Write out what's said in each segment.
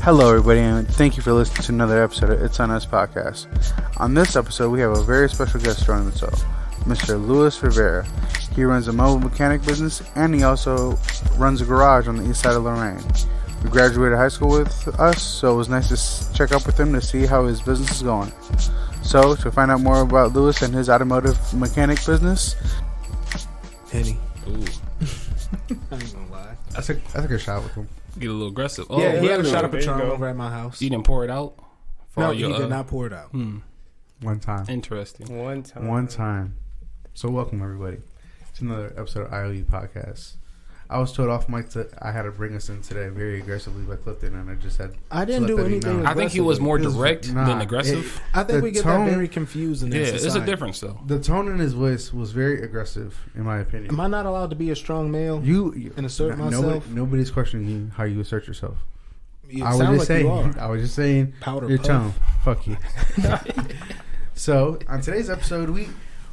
Hello, everybody, and thank you for listening to another episode of It's On Us podcast. On this episode, we have a very special guest joining the show, Mr. Luis Rivera. He runs a mobile mechanic business, and he also runs a garage on the east side of Lorain. He graduated high school with us, so it was nice to check up with him to see how his business is going. So, to find out more about Luis and his automotive mechanic business, Henny. Ooh. I ain't gonna lie. I took a shot with him. Get a little aggressive. Oh, yeah, he had a shot of there you Patron go. over at my house. You didn't pour it out? No, he did not pour it out. One time. Interesting. One time. So welcome everybody to another episode of IOE Podcast. I was told off mic that I had to bring us in today very aggressively by Clifton, and I just had. I didn't do anything. I think he was more direct than aggressive. I think we get tone, that very confused in this it's a difference though. The tone in his voice was very aggressive, in my opinion. Am I not allowed to be a strong male? You and assert myself? Nobody's questioning you how you assert yourself. It I was sounds just like saying. you are. I was just saying. Powder your puff. tone. Fuck you. So on today's episode,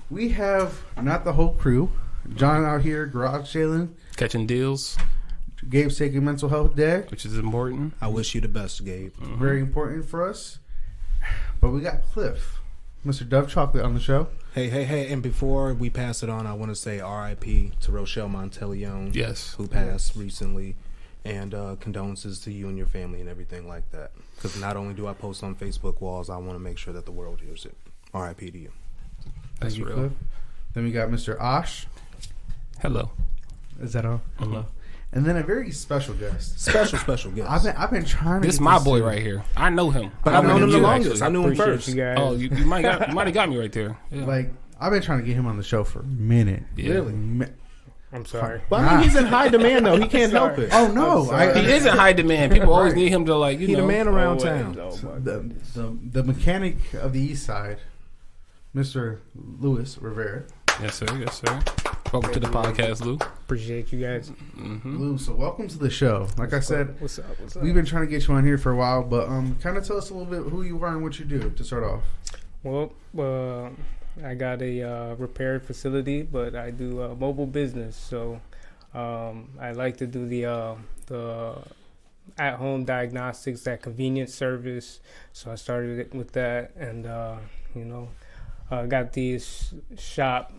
we have not the whole crew. John out here garage sailing. Catching deals, Gabe's taking mental health day. which is important. I wish you the best, Gabe. Very important for us. But we got Cliff, Mr. Dove Chocolate, on the show. Hey, and before we pass it on, I want to say R.I.P. to Rochelle Monteleone, Yes. who passed recently, and condolences to you and your family and everything like that. Because not only do I post on Facebook walls, I want to make sure that the world hears it. R.I.P. to you. That's Thank you, real. Cliff. Then we got Mr. Osh. Hello. Is that all? Hello. And then a very special guest. Special guest. I've been trying to. This is get my this boy dude. right here. I know him. But I've known him the you, longest. actually. I knew him Appreciate first. you guys. Oh, you might have got me right there. Yeah. Like I've been trying to get him on the show for a minute. Yeah. Really? I'm sorry. But I mean, he's in high demand, though. He can't help it. Oh no! I'm sorry. He is in high demand. People always Right. need him to like, you He know. the man around Oh, town. oh, my the, goodness. the mechanic of the East Side, Mr. Luis Rivera. Yes, sir. Yes, sir. Welcome to the podcast, Lou. Appreciate you guys. Lou, so welcome to the show. Like I said, What's up? we've been trying to get you on here for a while, but kind of tell us a little bit who you are and what you do to start off. Well, I got a repair facility, but I do mobile business. So I like to do the at-home diagnostics, that convenience service. So I started it with that, and got this shop.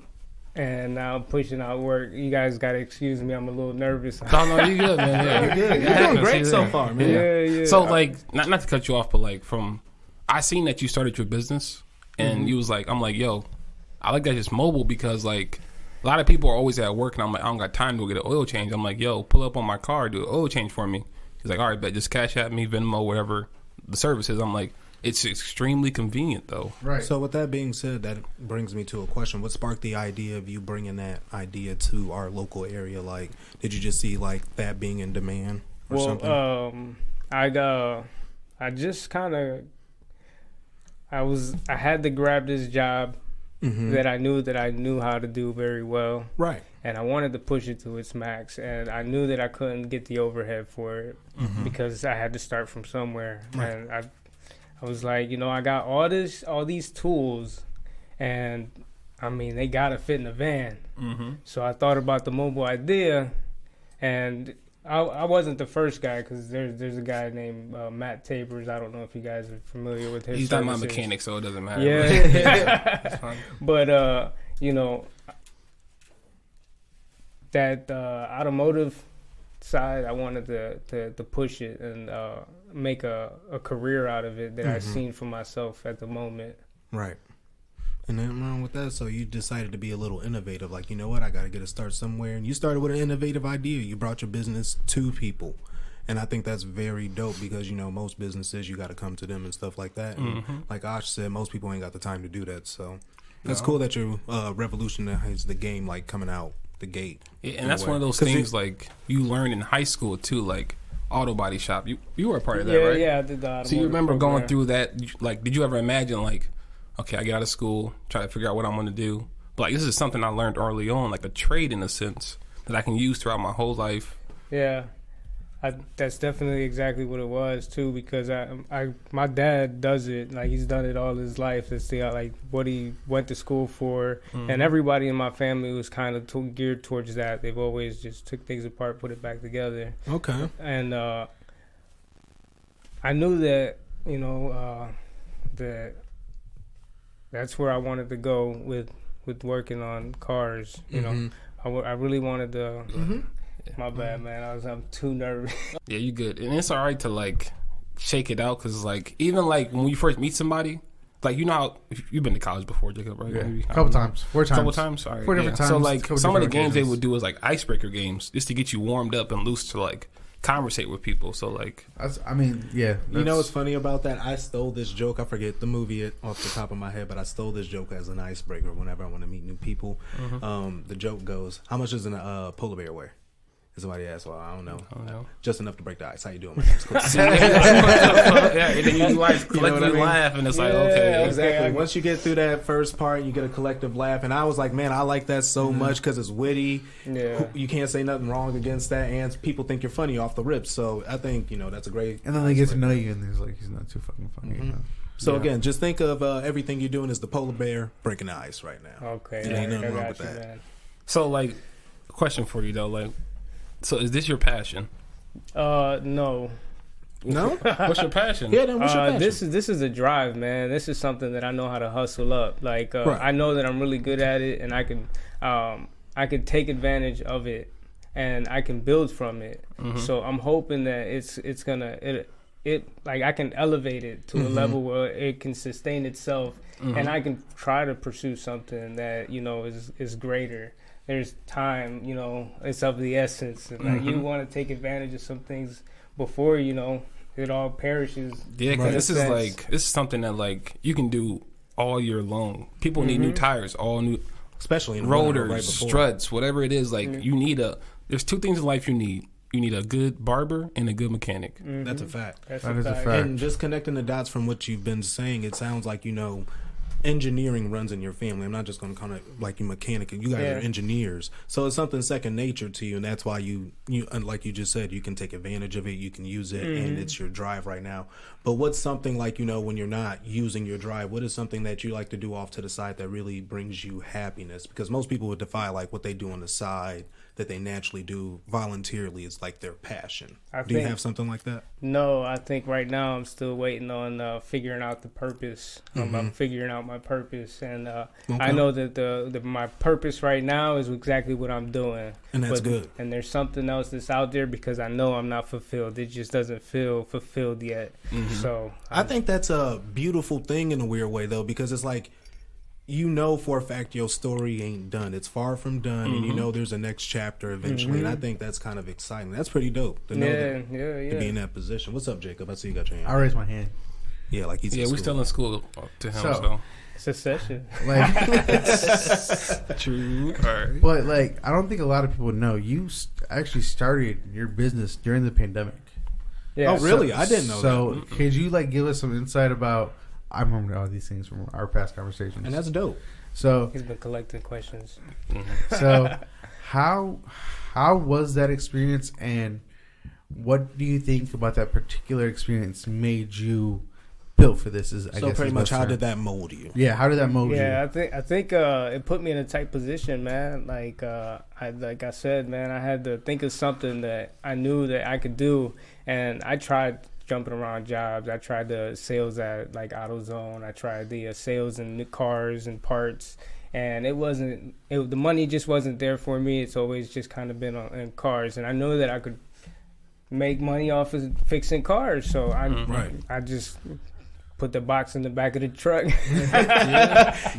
And now I'm pushing out work. You guys got to excuse me. I'm a little nervous. Oh, no, you good, man. Yeah. You're good. You're doing great so far, man. Yeah. So, like, not to cut you off, but, like, I seen that you started your business, and you was like, I'm like, yo, I like that it's mobile because, like, a lot of people are always at work, and I'm like, I don't got time to go get an oil change. I'm like, yo, pull up on my car, do an oil change for me. He's like, all right, bet, just cash at me, Venmo, whatever the service is. I'm like, it's extremely convenient, though. Right. So with that being said, that brings me to a question. What sparked the idea of you bringing that idea to our local area? Like, did you just see, like, that being in demand or something? I just kind of, I had to grab this job that I knew how to do very well. Right. And I wanted to push it to its max, and I knew that I couldn't get the overhead for it because I had to start from somewhere. Right. And I was like, I got all these tools, and I mean, they gotta fit in a van. So I thought about the mobile idea, and I wasn't the first guy because there's a guy named Matt Tabers. I don't know if you guys are familiar with his. He's not my services. mechanic, so it doesn't matter. Yeah. That's fine. But that automotive side, I wanted to push it and make a career out of it that I've seen for myself at the moment. Right. And nothing wrong with that. So you decided to be a little innovative. Like, you know what? I got to get a start somewhere. And you started with an innovative idea. You brought your business to people. And I think that's very dope because, most businesses, you got to come to them and stuff like that. And like Ash said, most people ain't got the time to do that. So that's cool that you revolutionize the game, like, coming out the gate. Yeah, and that's one of those things, like, you learn in high school, too, like, auto body shop. You were a part of that, right? Yeah, I did the automotive. So you remember program. going through that, like, did you ever imagine, like, okay, I get out of school, try to figure out what I'm going to do. But, like, this is something I learned early on, like a trade in a sense, that I can use throughout my whole life. Yeah. That's definitely exactly what it was too, because my dad does it, like he's done it all his life. It's like what he went to school for, and everybody in my family was kind of geared towards that. They've always just took things apart, put it back together. Okay. And I knew that, that's where I wanted to go with working on cars. I really wanted to. My bad, man. I'm too nervous. Yeah, you good, and it's all right to like shake it out because like even like when you first meet somebody, like how you've been to college before, Jacob, right? Yeah. Maybe, Couple times, 4 times. Couple times, all right. 4 different times. So like some of the games they occasions. would do is like icebreaker games, just to get you warmed up and loose to like conversate with people. So like, yeah. You know what's funny about that? I stole this joke. I forget the movie off the top of my head, but I stole this joke as an icebreaker whenever I want to meet new people. The joke goes, "How much does a polar bear weigh?" And somebody asks, "Well, I don't know. Just enough to break the ice. How you doing? My name's Cool." yeah, and then you like collectively laugh, and it's like, okay, Exactly. Once you get through that first part, you get a collective laugh. And I was like, man, I like that so much because it's witty. Yeah. You can't say nothing wrong against that. And people think you're funny off the rip. So I think, that's a great. And then they get to know you, and there's like, he's not too fucking funny. So again, just think of everything you're doing as the polar bear breaking the ice right now. Okay. And ain't nothing I wrong got with you, that. man. So like, question for you though, like, so is this your passion? No. No? What's your passion? Yeah, then what's your passion? This is a drive, man. This is something that I know how to hustle up. Like Right. I know that I'm really good at it, and I can take advantage of it, and I can build from it. So I'm hoping that it's gonna like I can elevate it to a level where it can sustain itself, and I can try to pursue something that is greater. There's time, it's of the essence, and like you want to take advantage of some things before it all perishes. Yeah, because this is something that like you can do all year long. People need new tires, all new, especially in rotors, right before. struts, whatever it is. Like you need there's 2 things in life you need. You need a good barber and a good mechanic. That's a fact. That's That is a fact. And just connecting the dots from what you've been saying, it sounds like engineering runs in your family. I'm not just going to kind of like you mechanic. You guys are engineers, so it's something second nature to you, and that's why you like you just said, you can take advantage of it, you can use it, and it's your drive right now. But what's something like when you're not using your drive? What is something that you like to do off to the side that really brings you happiness? Because most people would defy like what they do on the side that they naturally do voluntarily is like their passion. Do you have something like that? No, I think right now I'm still waiting on figuring out the purpose. I'm figuring out my purpose, and I know that my purpose right now is exactly what I'm doing. And that's good. And there's something else that's out there because I know I'm not fulfilled. It just doesn't feel fulfilled yet. So I think that's a beautiful thing in a weird way, though, because it's like, for a fact your story ain't done. It's far from done, and there's a next chapter eventually. And I think that's kind of exciting. That's pretty dope to know that, to be in that position. What's up, Jacob? I see you got your hand. I raised my hand. Yeah, like he's Yeah, we're still in school to him. So- So succession. Like, true. All right. but like, I don't think a lot of people know you actually started your business during the pandemic. Yeah. Oh, really? I didn't know that. So, could you like give us some insight about? I remember all these things from our past conversations, And that's dope. so. He's been collecting questions. So, how was that experience, and what do you think about that particular experience made you built for this? I guess pretty is much, the how term. did that mold you? Yeah, how did that mold you? Yeah, I think it put me in a tight position, man. Like I said, man, I had to think of something that I knew that I could do, and I tried jumping around jobs. I tried the sales at like AutoZone. I tried the sales in cars and parts, and the money just wasn't there for me. It's always just kind of been in cars, and I know that I could make money off of fixing cars, so I just put the box in the back of the truck.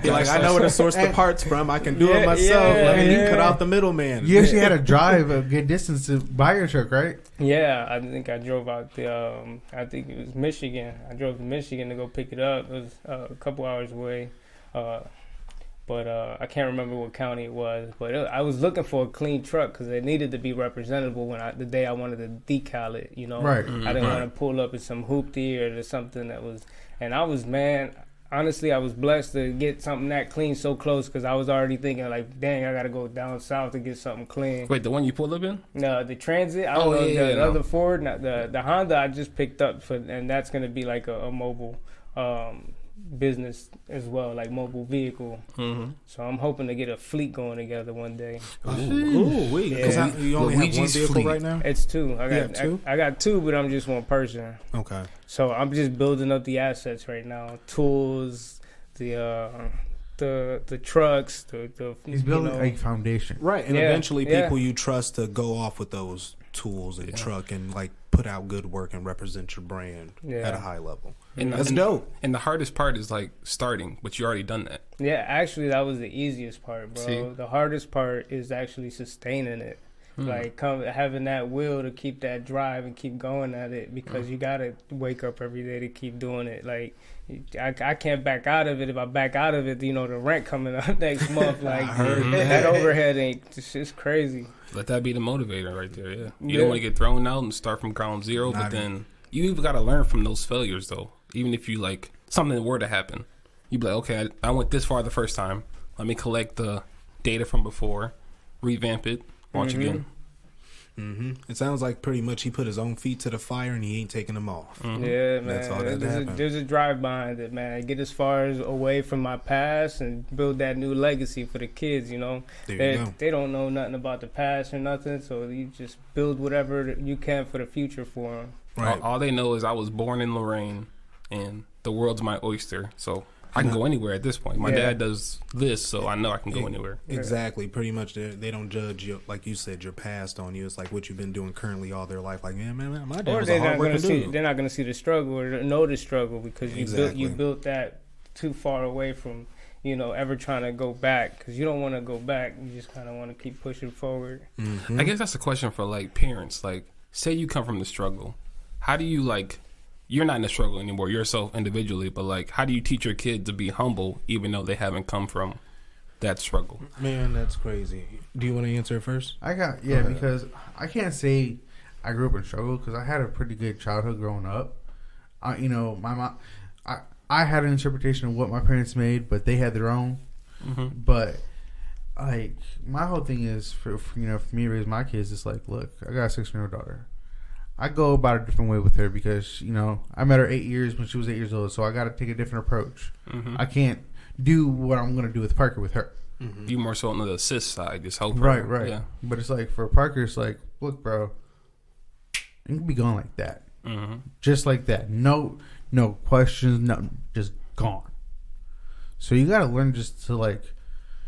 You're like, I know where to source the parts from. I can do it myself. Let me cut out the middleman. You actually had to drive a good distance to buy your truck, right? Yeah, I think I drove out I think it was Michigan. I drove to Michigan to go pick it up. It was a couple hours away. But I can't remember what county it was. But I was looking for a clean truck because it needed to be representable the day I wanted to decal it, Right. I didn't want to pull up in some hoopty or something that was... And I was, man, honestly, I was blessed to get something that clean so close because I was already thinking, like, dang, I got to go down south to get something clean. Wait, the one you pulled up in? No, the Transit. I don't know, the other Ford, the Honda I just picked up, and that's going to be like a mobile business as well, like mobile vehicle. Mm-hmm. So I'm hoping to get a fleet going together one day. Wait. Yeah. You only have one Luigi's vehicle fleet. right now? It's two. You have two? I got two, but I'm just one person. Okay. So I'm just building up the assets right now. Tools, the trucks, the He's building a foundation. Right, and Yeah, eventually yeah. people you trust to go off with those tools and truck and like put out good work and represent your brand at a high level. And That's dope. And the hardest part is like starting, but you already done that. Yeah, actually, that was the easiest part, bro. See? The hardest part is actually sustaining it. Like having that will to keep that drive and keep going at it, because you gotta wake up every day to keep doing it. Like I can't back out of it. If I back out of it, the rent coming up next month. Like that overhead ain't. It's crazy. Let that be the motivator right there. Yeah, you Yeah. don't want to get thrown out and start from ground zero, but then you even got to learn from those failures though. Even if you like something were to happen, you be like, okay, I went this far the first time. Let me collect the data from before, revamp it, launch again. It sounds like pretty much he put his own feet to the fire and he ain't taking them off. Yeah, man. That's all that happened. There's a drive behind it, man. Get as far as away from my past and build that new legacy for the kids. There you go. They don't know nothing about the past or nothing, so you just build whatever you can for the future for them. Right. All they know is I was born in Lorain, and the world's my oyster. So I can go anywhere at this point. My dad does this, so I know I can go anywhere. Exactly. Pretty much they don't judge you, like you said, your past on you. It's like what you've been doing currently all their life. Like, yeah, man, my dad Or was they're a hard not gonna working see dude. they're not gonna see the struggle or know the struggle, because Exactly. you built that too far away from ever trying to go back, because you don't want to go back. You just kind of want to keep pushing forward. I guess that's a question for like parents. Like, say you come from the struggle, how do you like? You're not in the struggle anymore yourself individually, but like, how do you teach your kid to be humble even though they haven't come from that struggle? Man, that's crazy. Do you want to answer it first? Because I can't say I grew up in struggle, because I had a pretty good childhood growing up. My mom, I had an interpretation of what my parents made, but they had their own. But like, my whole thing is for me to raise my kids, it's like, look, I got a 6-year-old daughter. I go about a different way with her because, I met her 8 years when she was 8 years old, so I got to take a different approach. Mm-hmm. I can't do what I'm going to do with Parker with her. Mm-hmm. You more so on the assist side, just help her. Right. Yeah. But it's like, for Parker, it's like, look, bro, you can be gone like that. Mm-hmm. Just like that. No questions, nothing. Just gone. So you got to learn just to, like,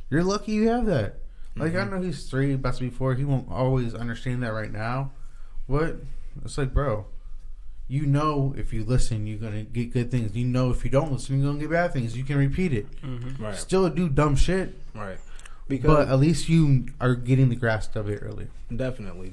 you're lucky you have that. Like, I know he's 3, about to be 4. He won't always understand that right now. But it's like, bro, if you listen, you're going to get good things. If you don't listen, you're going to get bad things. You can repeat it. Right. Still do dumb shit. Right. But at least you are getting the grasp of it early. Definitely.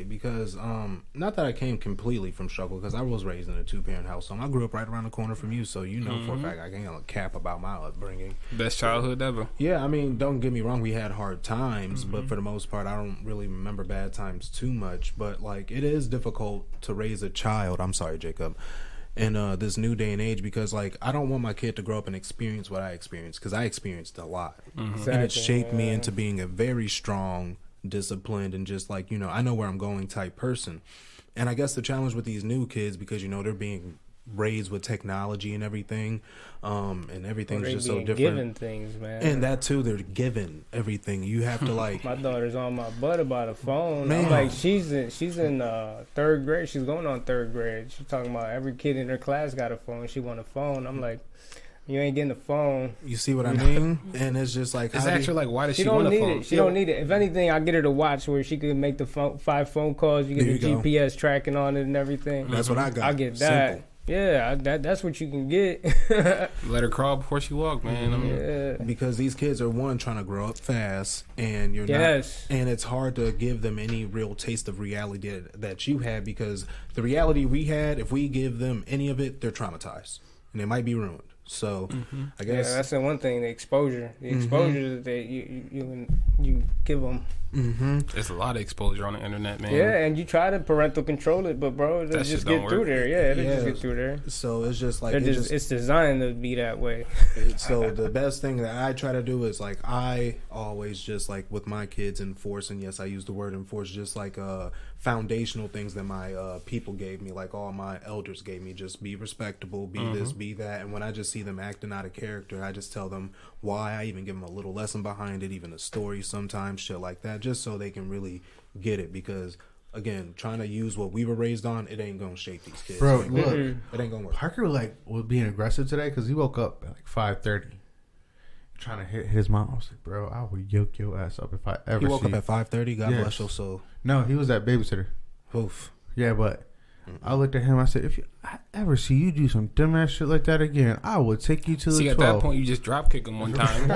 Because not that I came completely from struggle, because I was raised in a 2-parent household. I grew up right around the corner from you, so for a fact I can't cap about my upbringing. Best childhood ever. Yeah, I mean, don't get me wrong, we had hard times, but for the most part, I don't really remember bad times too much. But like, it is difficult to raise a child. I'm sorry, Jacob. In this new day and age, because like, I don't want my kid to grow up and experience what I experienced, because I experienced a lot. Exactly, And it shaped me into being a very strong, disciplined, and just like, I know where I'm going type person. And I guess the challenge with these new kids, because they're being raised with technology and everything, and everything's just so different. Given things, man. And that too, they're given everything. You have to like. My daughter's on my butt about a phone. Man. I'm like, she's in 3rd grade. She's going on 3rd grade. She's talking about every kid in her class got a phone. She want a phone. I'm like, you ain't getting a phone. You see what I mean? And it's just like, It's actually like, why does she don't want a need phone? it. She don't need it. If anything, I get her to watch where she could make the 5 phone calls. You get There the you go. GPS tracking on it and everything. That's what I got. I get that. Simple. Yeah, that's what you can get. Let her crawl before she walk, man. I mean, Yeah. Because these kids are trying to grow up fast, and you're Yes. not, and it's hard to give them any real taste of reality that you had, because the reality we had, if we give them any of it, they're traumatized and they might be ruined. So I Yeah, guess that's the one thing. The exposure that you give them. there's a lot of exposure on the internet, man. Yeah, and you try to parental control it, but bro, it'll That just shit don't get through work. there. Yeah, it'll Yeah. just get through there. so it's just like It's designed to be that way. so the best thing that I try to do is like, I always just like with my kids enforce, and yes, I use the word enforce, just like foundational things that my people gave me, like all my elders gave me, just be respectable, be this, be that. And when I just see see them acting out of character, I just tell them why. I even give them a little lesson behind it, even a story sometimes, shit like that, just so they can really get it. Because again, trying to use what we were raised on, it ain't gonna shape these kids. Bro, it look, it ain't gonna work. Parker was being aggressive today because he woke up at like 5:30, trying to hit his mom. I was like, bro, I would yoke your ass up if I ever. He woke up at 5:30. God Yes. bless your soul. No, he was that babysitter. Oof. Yeah, but I looked at him. I said, if I ever see you do some dumbass shit like that again, I will take you to the 12. See, at that point, you just drop kick him one time.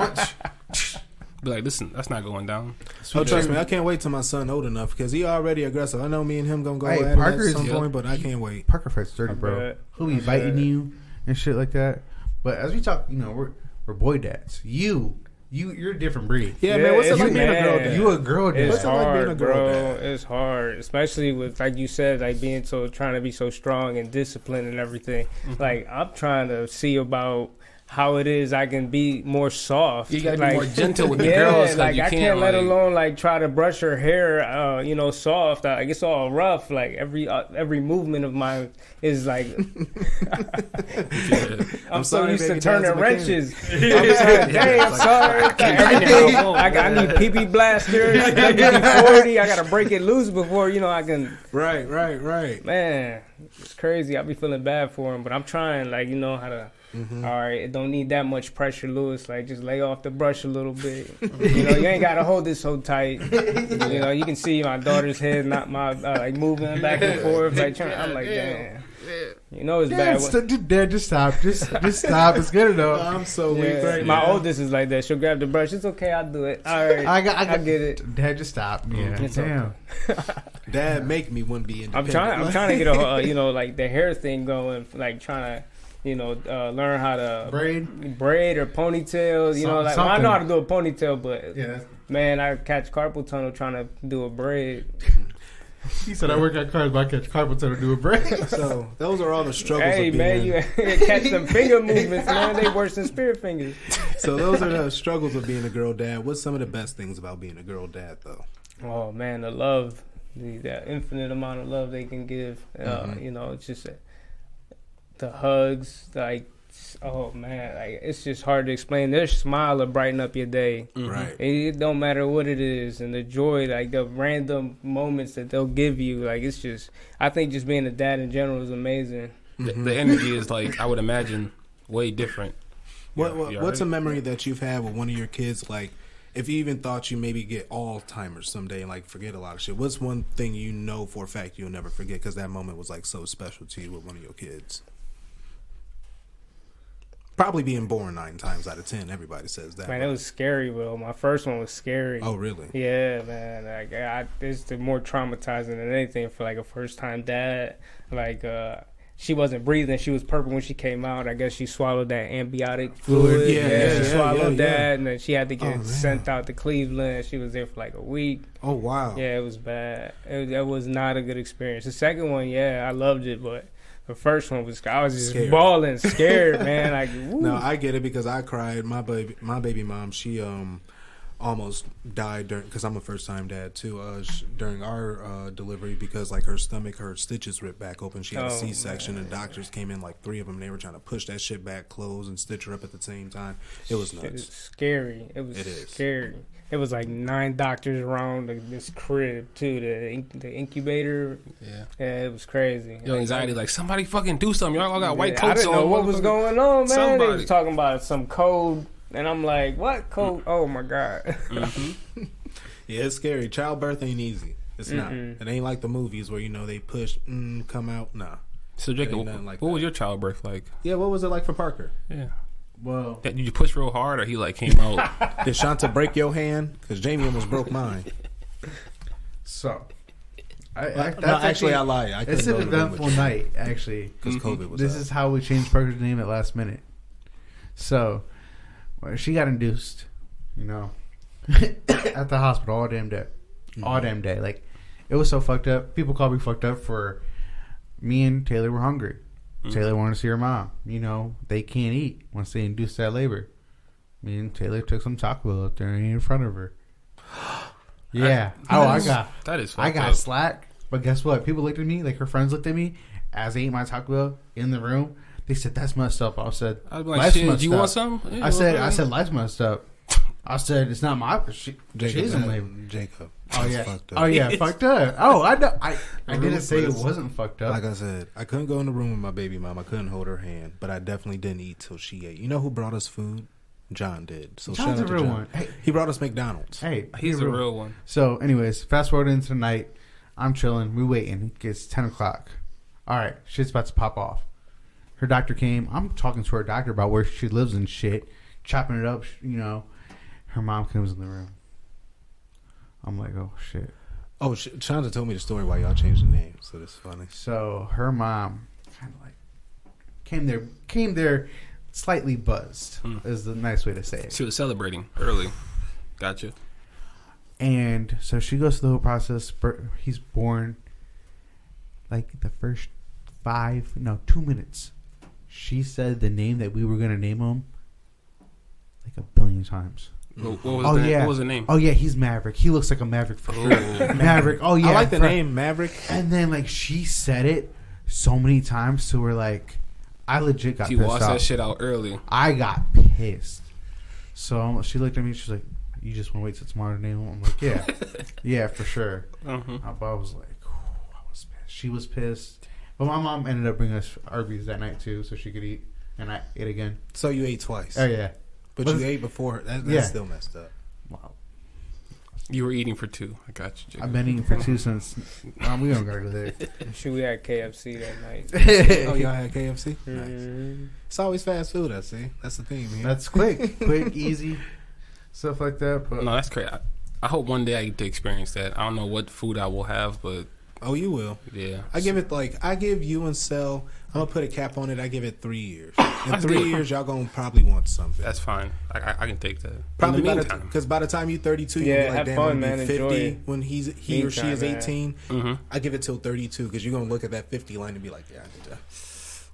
Be like, listen, that's not going down. Oh, trust me, I can't wait till my son old enough because he already aggressive. I know me and him gonna go Hey, at it Parker at is- some point, but I can't wait. Parker fights dirty, bro. bet. He'll be biting you and shit like that. But as we talk, we're boy dads. You're a different breed. Yeah, man. What's it it's like being a girl mad. dad? You a girl dad. It's What's it like being a hard, girl bro. dad? It's hard, especially with, like you said, like being trying to be so strong and disciplined and everything. Like, I'm trying to see about how it is I can be more soft. You gotta like, be more gentle with the yeah, girls. 'cause like you I can't let like, alone like try to brush her hair, soft. Like it's all rough. Like every movement of mine is like. I'm so sorry, used to baby, turning dad's a wrenches. I'm sorry. Dang, I'm sorry. Everything. I need PB blasters. WD-40. I gotta break it loose before I can. Right. Man, it's crazy. I be feeling bad for him, but I'm trying. Like how to. All right, it don't need that much pressure, Lewis. Like, just lay off the brush a little bit. You ain't got to hold it so tight. You can see my daughter's head, not my like moving back and forth. Like, I'm like, damn. It's bad. Dad, just stop. Just stop. It's good enough. I'm so weak right my now. oldest is like that. She'll grab the brush. It's okay. I'll do it. All right. I get it. Dad, just stop. Yeah. It's Damn. Dad make me want to be independent. I'm trying to get a like the hair thing going. Like trying to. Learn how to braid or ponytails. I know how to do a ponytail, but man, I catch carpal tunnel trying to do a braid. He said, "I work at cars, but I catch carpal tunnel to do a braid." So those are all the struggles. Hey of man, being, you catch them finger movements, man. They worse than spirit fingers. So those are the struggles of being a girl dad. What's some of the best things about being a girl dad, though? Oh man, the love, that infinite amount of love they can give. It's just. The hugs, like, oh man, like it's just hard to explain. Their smile will brighten up your day. Right. It don't matter what it is, and the joy, like the random moments that they'll give you, like it's just. I think just being a dad in general is amazing. The energy is like, I would imagine, way different. What's a memory that you've had with one of your kids? Like, if you even thought you maybe get Alzheimer's someday and like forget a lot of shit. What's one thing for a fact you'll never forget because that moment was like so special to you with one of your kids? Probably being born 9 times out of 10. Everybody says that. Man, it was scary, Will. My first one was scary. Oh, really? Yeah, man. Like, it's more traumatizing than anything for like a first time dad. Like, she wasn't breathing. She was purple when she came out. I guess she swallowed that antibiotic fluid. She swallowed that, and then she had to get sent out to Cleveland. She was there for like a week. Oh, wow. Yeah, it was bad. It was not a good experience. The second one, I loved it, but the first one I was just scared. bawling, scared, man. Like, woo. No, I get it because I cried. My baby mom, she almost died because I'm a first time dad too. During our delivery because like her stomach, her stitches ripped back open. She had a C-section and doctors came in, like 3 of them. They were trying to push that shit back, close and stitch her up at the same time. It was nuts. It was scary. It was scary. It was like 9 doctors around this crib too. The incubator. Yeah, it was crazy. Yo, anxiety, like somebody fucking do something. Y'all all got white coats on. I didn't know what was going on, man. Somebody. They was talking about some code, and I'm like, what code? Oh my god. Mm-hmm. Yeah, it's scary. Childbirth ain't easy. It's not. It ain't like the movies where they push, come out. Nah. So Jacob, what was your childbirth like? Yeah, what was it like for Parker? Yeah. Well, did you push real hard, or he like came out? Did Shanta break your hand? Because Jamie almost broke mine. So, I lie. It's an eventful night, actually. Because COVID was This is how we changed Parker's name at last minute. So, she got induced, at the hospital all damn day. All damn day. Like, it was so fucked up. People call me fucked up for me and Taylor were hungry. Taylor wanted to see her mom. They can't eat once they induce that labor. Me and Taylor took some Taco Bell up there and ate in front of her. Yeah. I got slack. But guess what? People looked at me, like her friends looked at me as I ate my Taco Bell in the room. They said that's messed up. I said, I was like, life's shit, messed do you up. want some? Yeah, I said life's messed up. I said it's not my. She's in Jacob. Oh yeah. Fucked up. Oh yeah. Fucked up. Oh, I know. I didn't say it wasn't fucked up. Like I said, I couldn't go in the room with my baby mom. I couldn't hold her hand, but I definitely didn't eat till she ate. You know who brought us food? John did. So John's shout a out to real John. one. Hey, He brought us McDonald's. hey, He's a real one. So, anyways, fast forward into the night. I'm chilling. We waiting. It's 10 o'clock. All right, shit's about to pop off. Her doctor came. I'm talking to her doctor about where she lives and shit, chopping it up. You know, her mom comes in the room. I'm like, oh shit. Oh, Shonda told me the story why y'all changed the name, so that's funny. So her mom kind of like came there slightly buzzed is the nice way to say it. She was celebrating early. Gotcha. And so she goes through the whole process. He's born like the first 2 minutes. She said the name that we were going to name him like a billion times. What was the name? Oh yeah, he's Maverick. He looks like a Maverick for sure. Maverick. Oh yeah, I like the name Maverick. And then like she said it so many times, so we're like, I legit got She pissed washed off. that shit out early. I got pissed. So she looked at me. She's like, "You just want to wait till tomorrow to name him?" I'm like, "Yeah, yeah, for sure." Mm-hmm. But I was like, I was pissed. She was pissed. But my mom ended up bringing us Arby's that night too, so she could eat, and I ate again. So you ate twice. Oh yeah. But you ate before. That's still messed up. Wow. You were eating for two. I got you, Jacob. I've been eating for 2 since. We don't gotta go there. Shoot, we had KFC that night. Oh, y'all had KFC? Mm-hmm. Nice. It's always fast food, I see. That's the theme here. That's quick, easy, stuff like that. But No, that's great. I hope one day I get to experience that. I don't know what food I will have, but Oh, you will. yeah. I give you and Cell, I'm going to put a cap on it. I give it 3 years. In 3 years, y'all going to probably want something. That's fine. I can take that. Probably In the meantime. because by the time you're 32, Yeah, you'll be like, have damn, fun, I'm man. gonna be Enjoy 50 it. when he or she is Meantime, 18. Mm-hmm. I give it till 32 because you're going to look at that 50 line and be like, yeah, I need to.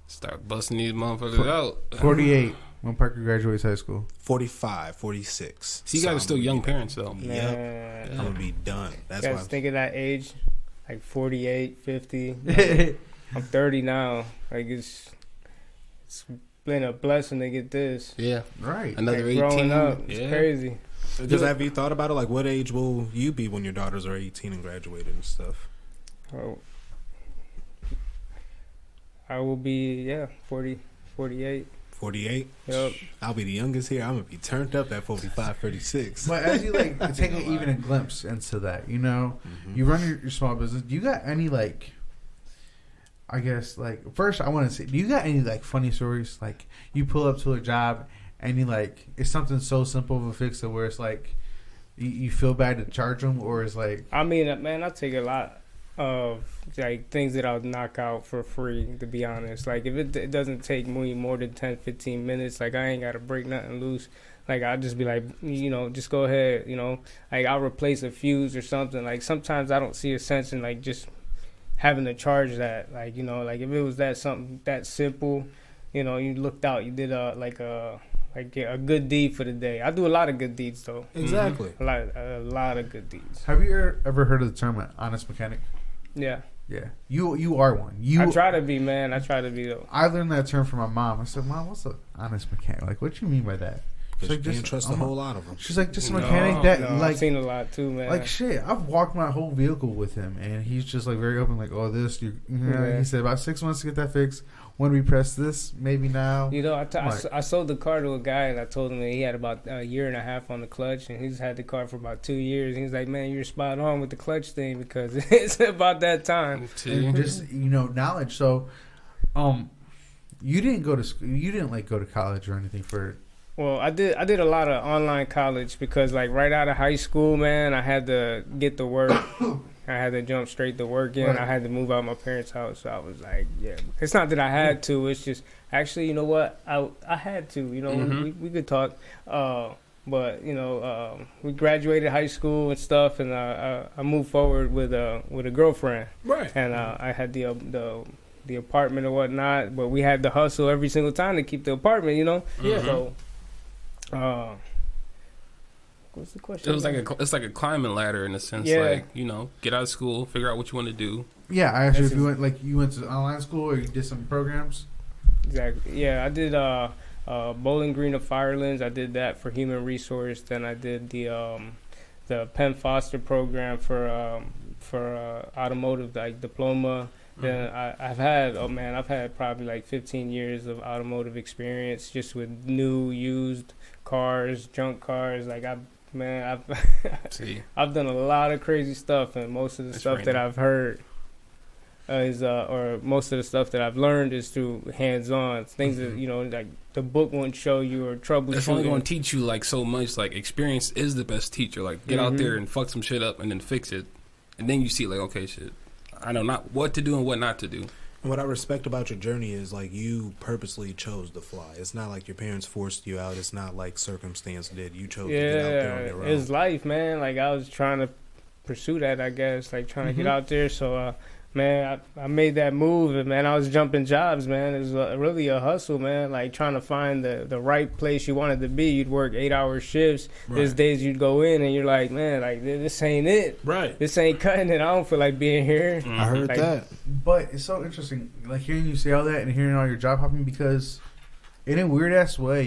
Start busting these motherfuckers out. 48 when Parker graduates high school. 45, 46. So you guys are still young parents, though. Yep. Man, I'm going to be done. That's you why guys I'm think of that age, like 48, 50. Like, I'm 30 now. Like it's been a blessing to get this. Yeah. Right. Another Like, 18. growing up, it's Yeah. crazy. Because have you thought about it? Like, what age will you be when your daughters are 18 and graduated and stuff? Oh, I will be 40, 48. 48? Yep. I'll be the youngest here. I'm going to be turned up at 45, 36. But as you like take even a glimpse into that, you know, you run your small business. Do you got any like? I guess like first I want to say, do you got any like funny stories? Like you pull up to a job and you like it's something so simple of a fix that where it's like you feel bad to charge them, or it's like I mean, man, I take a lot of like things that I'll knock out for free, to be honest. Like if it doesn't take me more than 10, 15 minutes, like I ain't got to break nothing loose. Like I'll just be like, you know, just go ahead, you know, like I'll replace a fuse or something. Like sometimes I don't see a sense in like just having to charge that. Like, you know, like if it was that something that simple, you know, you looked out, you did a good deed for the day. I do a lot of good deeds though. Exactly. A lot of good deeds. have you ever heard of the term honest mechanic? Yeah. Yeah, you are one. I try to be, man. I try to be though. I learned that term from my mom. I said, "Mom, what's an honest mechanic? Like, what do you mean by that?" She's Because like, you can't trust a whole lot of them. She's like, just a mechanic that No, like I've seen a lot too, man. like shit. I've walked my whole vehicle with him, and he's just like very open. Like, oh, this. Yeah. He said about 6 months to get that fixed. When we press this, maybe now. You know, I sold the car to a guy, and I told him that he had about a year and a half on the clutch, and he's had the car for about 2 years. And he's like, "Man, you're spot on with the clutch thing because it's about that time." And just knowledge. So, you didn't go to school. You didn't like go to college or anything for. Well, I did a lot of online college because, like, right out of high school, man, I had to get to work. I had to jump straight to work in. Right. I had to move out of my parents' house. So I was like, yeah. It's not that I had to. It's just, actually, you know what? I had to. You know, we could talk. But, you know, we graduated high school and stuff, and I moved forward with a girlfriend. Right. And I had the apartment or whatnot, but we had to hustle every single time to keep the apartment, you know? Yeah. So, what's the question? It's like a climbing ladder in a sense. Yeah. Like, you know, get out of school, figure out what you want to do. Yeah, I asked you if you went to online school or you did some programs. Exactly. Yeah, I did Bowling Green of Firelands. I did that for human resource. Then I did the Penn Foster program for automotive, like diploma. Then I've had probably like 15 years of automotive experience, just with new, used cars, junk cars. Like I've I've done a lot of crazy stuff, and most of the stuff that I've heard or most of the stuff that I've learned is through hands-on things that like the book won't show you, or troubleshooting. It's only going to teach you like so much. Like experience is the best teacher. Like get out there and fuck some shit up and then fix it, and then you see like, okay, shit, I know not what to do and what not to do. And what I respect about your journey is like you purposely chose to fly. It's not like your parents forced you out. It's not like circumstance did. You chose to get out there on your own. It's life, man. Like I was trying to pursue that, I guess, like trying to get out there. So man, I made that move, and man, I was jumping jobs, man. It was really a hustle, man. Like trying to find the right place you wanted to be. You'd work 8-hour shifts. Right. There's days you'd go in and you're like, man, like this ain't it. Right. This ain't cutting it. I don't feel like being here. I heard like, that. But it's so interesting, like hearing you say all that and hearing all your job hopping, because in a weird ass way,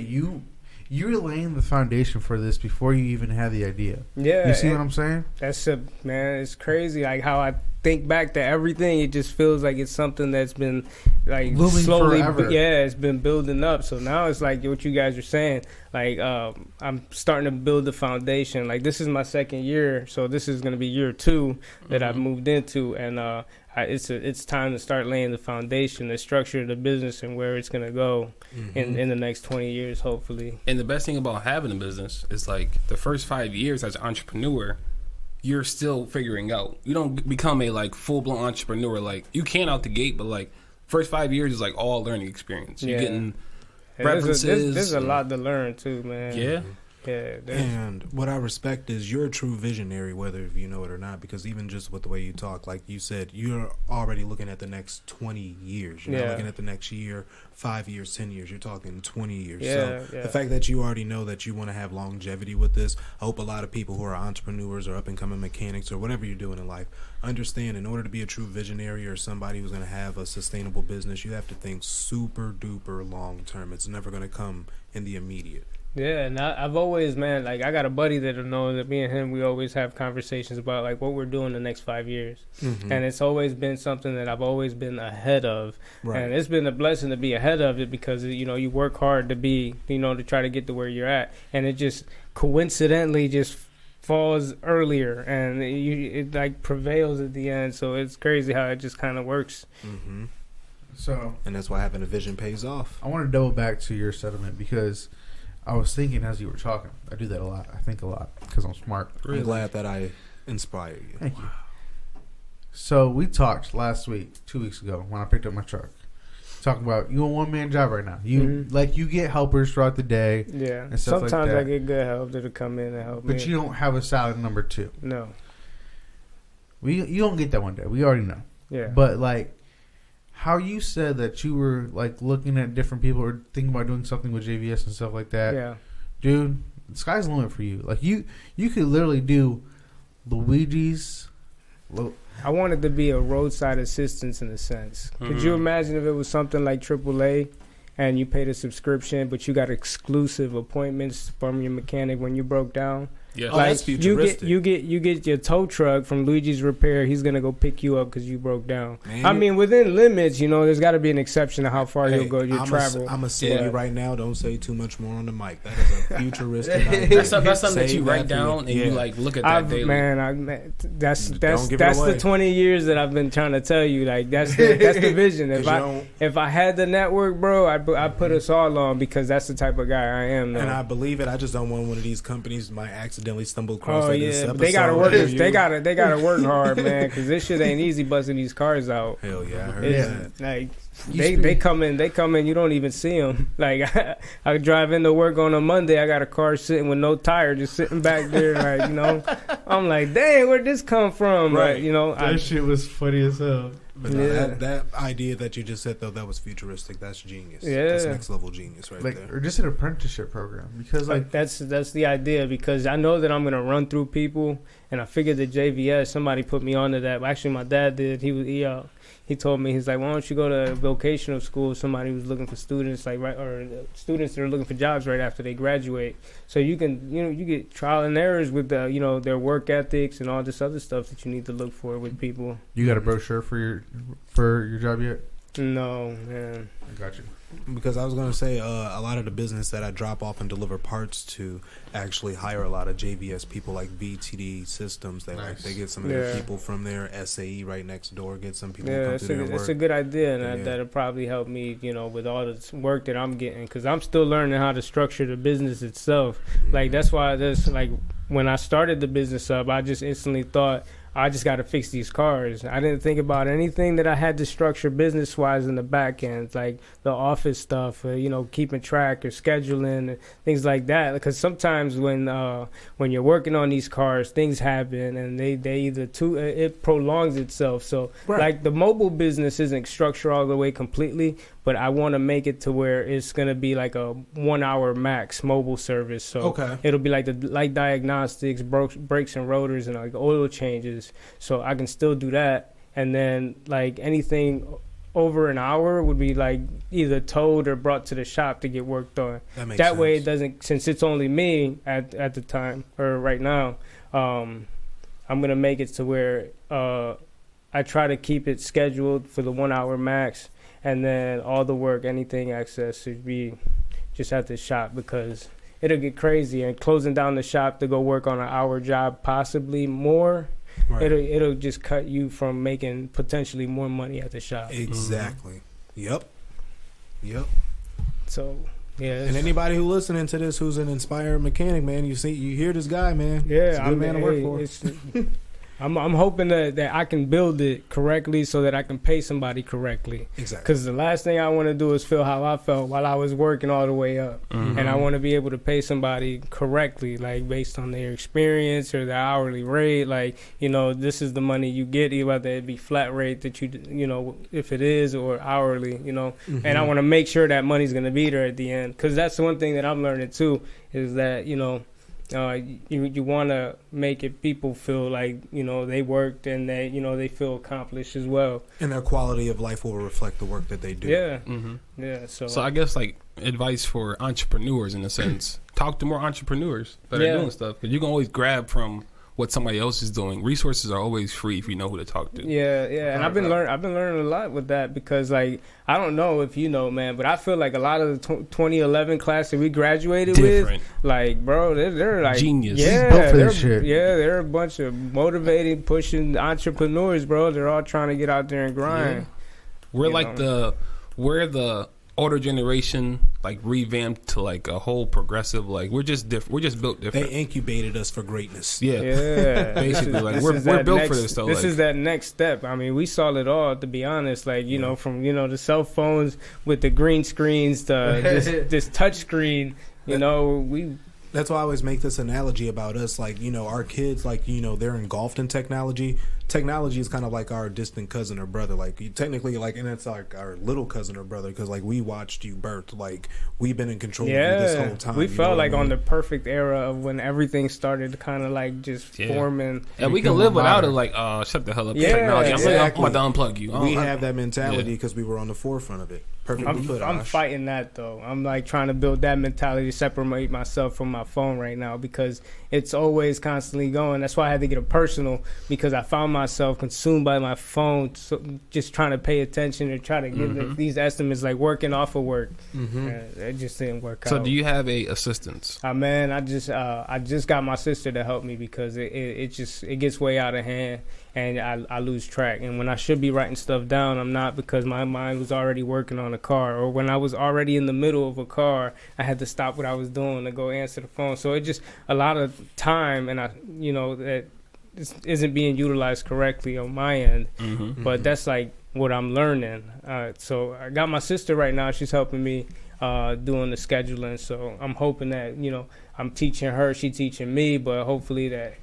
you're laying the foundation for this before you even had the idea. Yeah. You see what I'm saying? That's man, it's crazy. Like how I think back to everything, it just feels like it's something that's been like looming slowly forever. It's been building up. So now it's like what you guys are saying, like I'm starting to build the foundation. Like this is my second year, so this is going to be year 2 that I've moved into, and it's time to start laying the foundation, the structure of the business, and where it's going to go in the next 20 years, hopefully. And the best thing about having a business is like the first 5 years as an entrepreneur, you're still figuring out. You don't become a like full-blown entrepreneur. Like you can out the gate, but like first 5 years is like all learning experience. You're getting references. There's a lot to learn too, man. Yeah. Yeah, and what I respect is you're a true visionary, whether you know it or not, because even just with the way you talk, like you said, you're already looking at the next 20 years. You're not looking at the next year, 5 years, 10 years. You're talking 20 years. The fact that you already know that you want to have longevity with this, I hope a lot of people who are entrepreneurs or up-and-coming mechanics or whatever you're doing in life understand, in order to be a true visionary or somebody who's going to have a sustainable business, you have to think super-duper long-term. It's never going to come in the immediate. Yeah, and I've always, man, like I got a buddy that'll know that me and him, we always have conversations about like what we're doing the next 5 years. And it's always been something that I've always been ahead of. Right. And it's been a blessing to be ahead of it because, you work hard to be, to try to get to where you're at. And it just coincidentally just falls earlier and it like prevails at the end. So it's crazy how it just kind of works. So, and that's why having a vision pays off. I want to double back to your settlement because I was thinking as you were talking. I do that a lot. I think a lot because I'm smart. Really? I'm glad that I inspired you. Thank you. So we talked last week, 2 weeks ago, when I picked up my truck. Talking about you a one-man job right now. You you get helpers throughout the day. Yeah. And stuff sometimes like that. I get good help that'll come in and help me. But you don't have a salary number 2. No. You don't get that one day. We already know. Yeah. But like, how you said that you were like looking at different people or thinking about doing something with JVS and stuff like that. Yeah. Dude, the sky's the limit for you. Like you could literally do Luigi's. I wanted to be a roadside assistance in a sense. Could you imagine if it was something like AAA and you paid a subscription, but you got exclusive appointments from your mechanic when you broke down? Yeah, like, that's futuristic. You get your tow truck from Luigi's Repair. He's gonna go pick you up because you broke down. Man, I mean, within limits, there's got to be an exception to how far you'll go. Your travel. I'm gonna say you right now. Don't say too much more on the mic. That is a futuristic idea. That's something that you write down and you like look at that daily. That's the 20 years that I've been trying to tell you. Like that's the vision. If I had the network, bro, I put us all on because that's the type of guy I am. Though. And I believe it. I just don't want one of these companies might accidentally stumble across this episode. They gotta work. They gotta work hard, man, because this shit ain't easy busting these cars out. Hell yeah, I heard that. Like they come in. You don't even see them. Like I drive into work on a Monday. I got a car sitting with no tire, just sitting back there. Like I'm like, dang, where'd this come from? Right. But, that shit was funny as hell. But that idea that you just said though, that was futuristic. That's genius. Yeah, that's next level genius right there. Or just an apprenticeship program because that's the idea because I know that I'm gonna run through people And I figured the JVS, somebody put me onto that. Actually, my dad did. He told me, he's like, why don't you go to vocational school? Somebody was looking for students, like, right, or students that are looking for jobs right after they graduate. So you can, you get trial and errors with the, their work ethics and all this other stuff that you need to look for with people. You got a brochure for your job yet? No, man. I got you. Because I was going to say, a lot of the business that I drop off and deliver parts to actually hire a lot of JVS people, like VTD Systems. They Nice. They get some of their people from their SAE right next door. Get some people. Yeah, to come through it's a good idea, and that'll probably help me, with all the work that I'm getting, because I'm still learning how to structure the business itself. Like that's why when I started the business up, I just instantly thought, I just got to fix these cars. I didn't think about anything that I had to structure business-wise in the back end, like the office stuff, keeping track or scheduling and things like that. Because sometimes when you're working on these cars, things happen and they either it prolongs itself. So like the mobile business isn't structured all the way completely, but I want to make it to where it's going to be like a 1 hour max mobile service. So it'll be like the light diagnostics, brakes and rotors, and like oil changes. So I can still do that. And then like anything over an hour would be like either towed or brought to the shop to get worked on. That sense. Way it doesn't, since it's only me at the time or right now, I'm going to make it to where I try to keep it scheduled for the 1 hour max. And then all the work, anything access should be just at the shop, because it'll get crazy. And closing down the shop to go work on an hour job, possibly more, it'll just cut you from making potentially more money at the shop. Exactly. Yep. So, yeah. And anybody who listening to this who's an inspired mechanic, man, you hear this guy, man. Yeah, he's a good man to work for. I'm hoping that I can build it correctly so that I can pay somebody correctly. Exactly. Because the last thing I want to do is feel how I felt while I was working all the way up. Mm-hmm. And I want to be able to pay somebody correctly, like based on their experience or their hourly rate. Like, this is the money you get, whether it be flat rate that if it is, or hourly, Mm-hmm. And I want to make sure that money's going to be there at the end. Because that's the one thing that I'm learning too, is that, you want to make it people feel like they worked and they feel accomplished as well, and their quality of life will reflect the work that they do. So I guess like advice for entrepreneurs in a sense, talk to more entrepreneurs that are doing stuff, because you can always grab from what somebody else is doing. Resources are always free if you know who to talk to. And I've been learning a lot with that, because like I don't know if man, but I feel like a lot of the 2011 class that we graduated with, like bro, they're like genius. Yeah, shit. They're a bunch of motivating, pushing entrepreneurs, bro. They're all trying to get out there and grind. Yeah. We're the older generation, like revamped to like a whole progressive, like we're just built different. They incubated us for greatness. Basically, like we're built for this though. This is that next step. I mean, we saw it all, to be honest, like from the cell phones with the green screens to this touch screen, That's why I always make this analogy about us, like, our kids, like, they're engulfed in technology. Technology is kind of like our distant cousin or brother, like, technically, like, and it's like our little cousin or brother, because, like, we watched you birth, like, we've been in control of you this whole time. We felt like on the perfect era of when everything started to kind of, like, just forming. And we can live without it, like, shut the hell up, technology. Exactly. I'm about to unplug you. We have that mentality because we were on the forefront of it. I'm fighting that though. I'm like trying to build that mentality to separate myself from my phone right now, because it's always constantly going. That's why I had to get a personal, because I found myself consumed by my phone, so just trying to pay attention and try to get these estimates, like working off of work. It just didn't work out. So do you have a assistant? Man, I just got my sister to help me, because it gets way out of hand. And I lose track. And when I should be writing stuff down, I'm not, because my mind was already working on a car. Or when I was already in the middle of a car, I had to stop what I was doing to go answer the phone. So it just a lot of time, and that isn't being utilized correctly on my end. But that's like what I'm learning. So I got my sister right now. She's helping me doing the scheduling. So I'm hoping that, I'm teaching her, she's teaching me, but hopefully that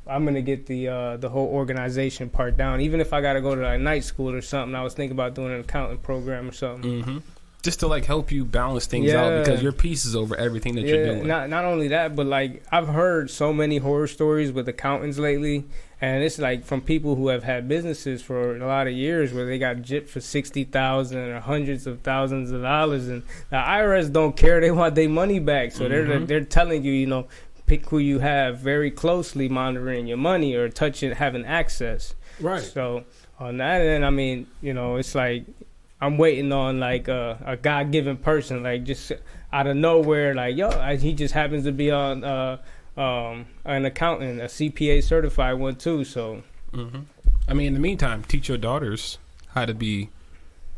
I'm going to get the whole organization part down. Even if I got to go to a night school or something, I was thinking about doing an accounting program or something. just to like help you balance things out because your piece is over everything that you're doing. Not only that, but like I've heard so many horror stories with accountants lately, and it's like from people who have had businesses for a lot of years where they got gypped for $60,000 or hundreds of thousands of dollars, and the IRS don't care; they want their money back. So they're telling you, you know, pick who you have very closely monitoring your money or touching, having access. Right. So on that end, I mean, you know, it's like. I'm waiting on like a God-given person, like just out of nowhere, like he just happens to be on an accountant, a CPA certified one too. So, I mean, in the meantime, teach your daughters how to be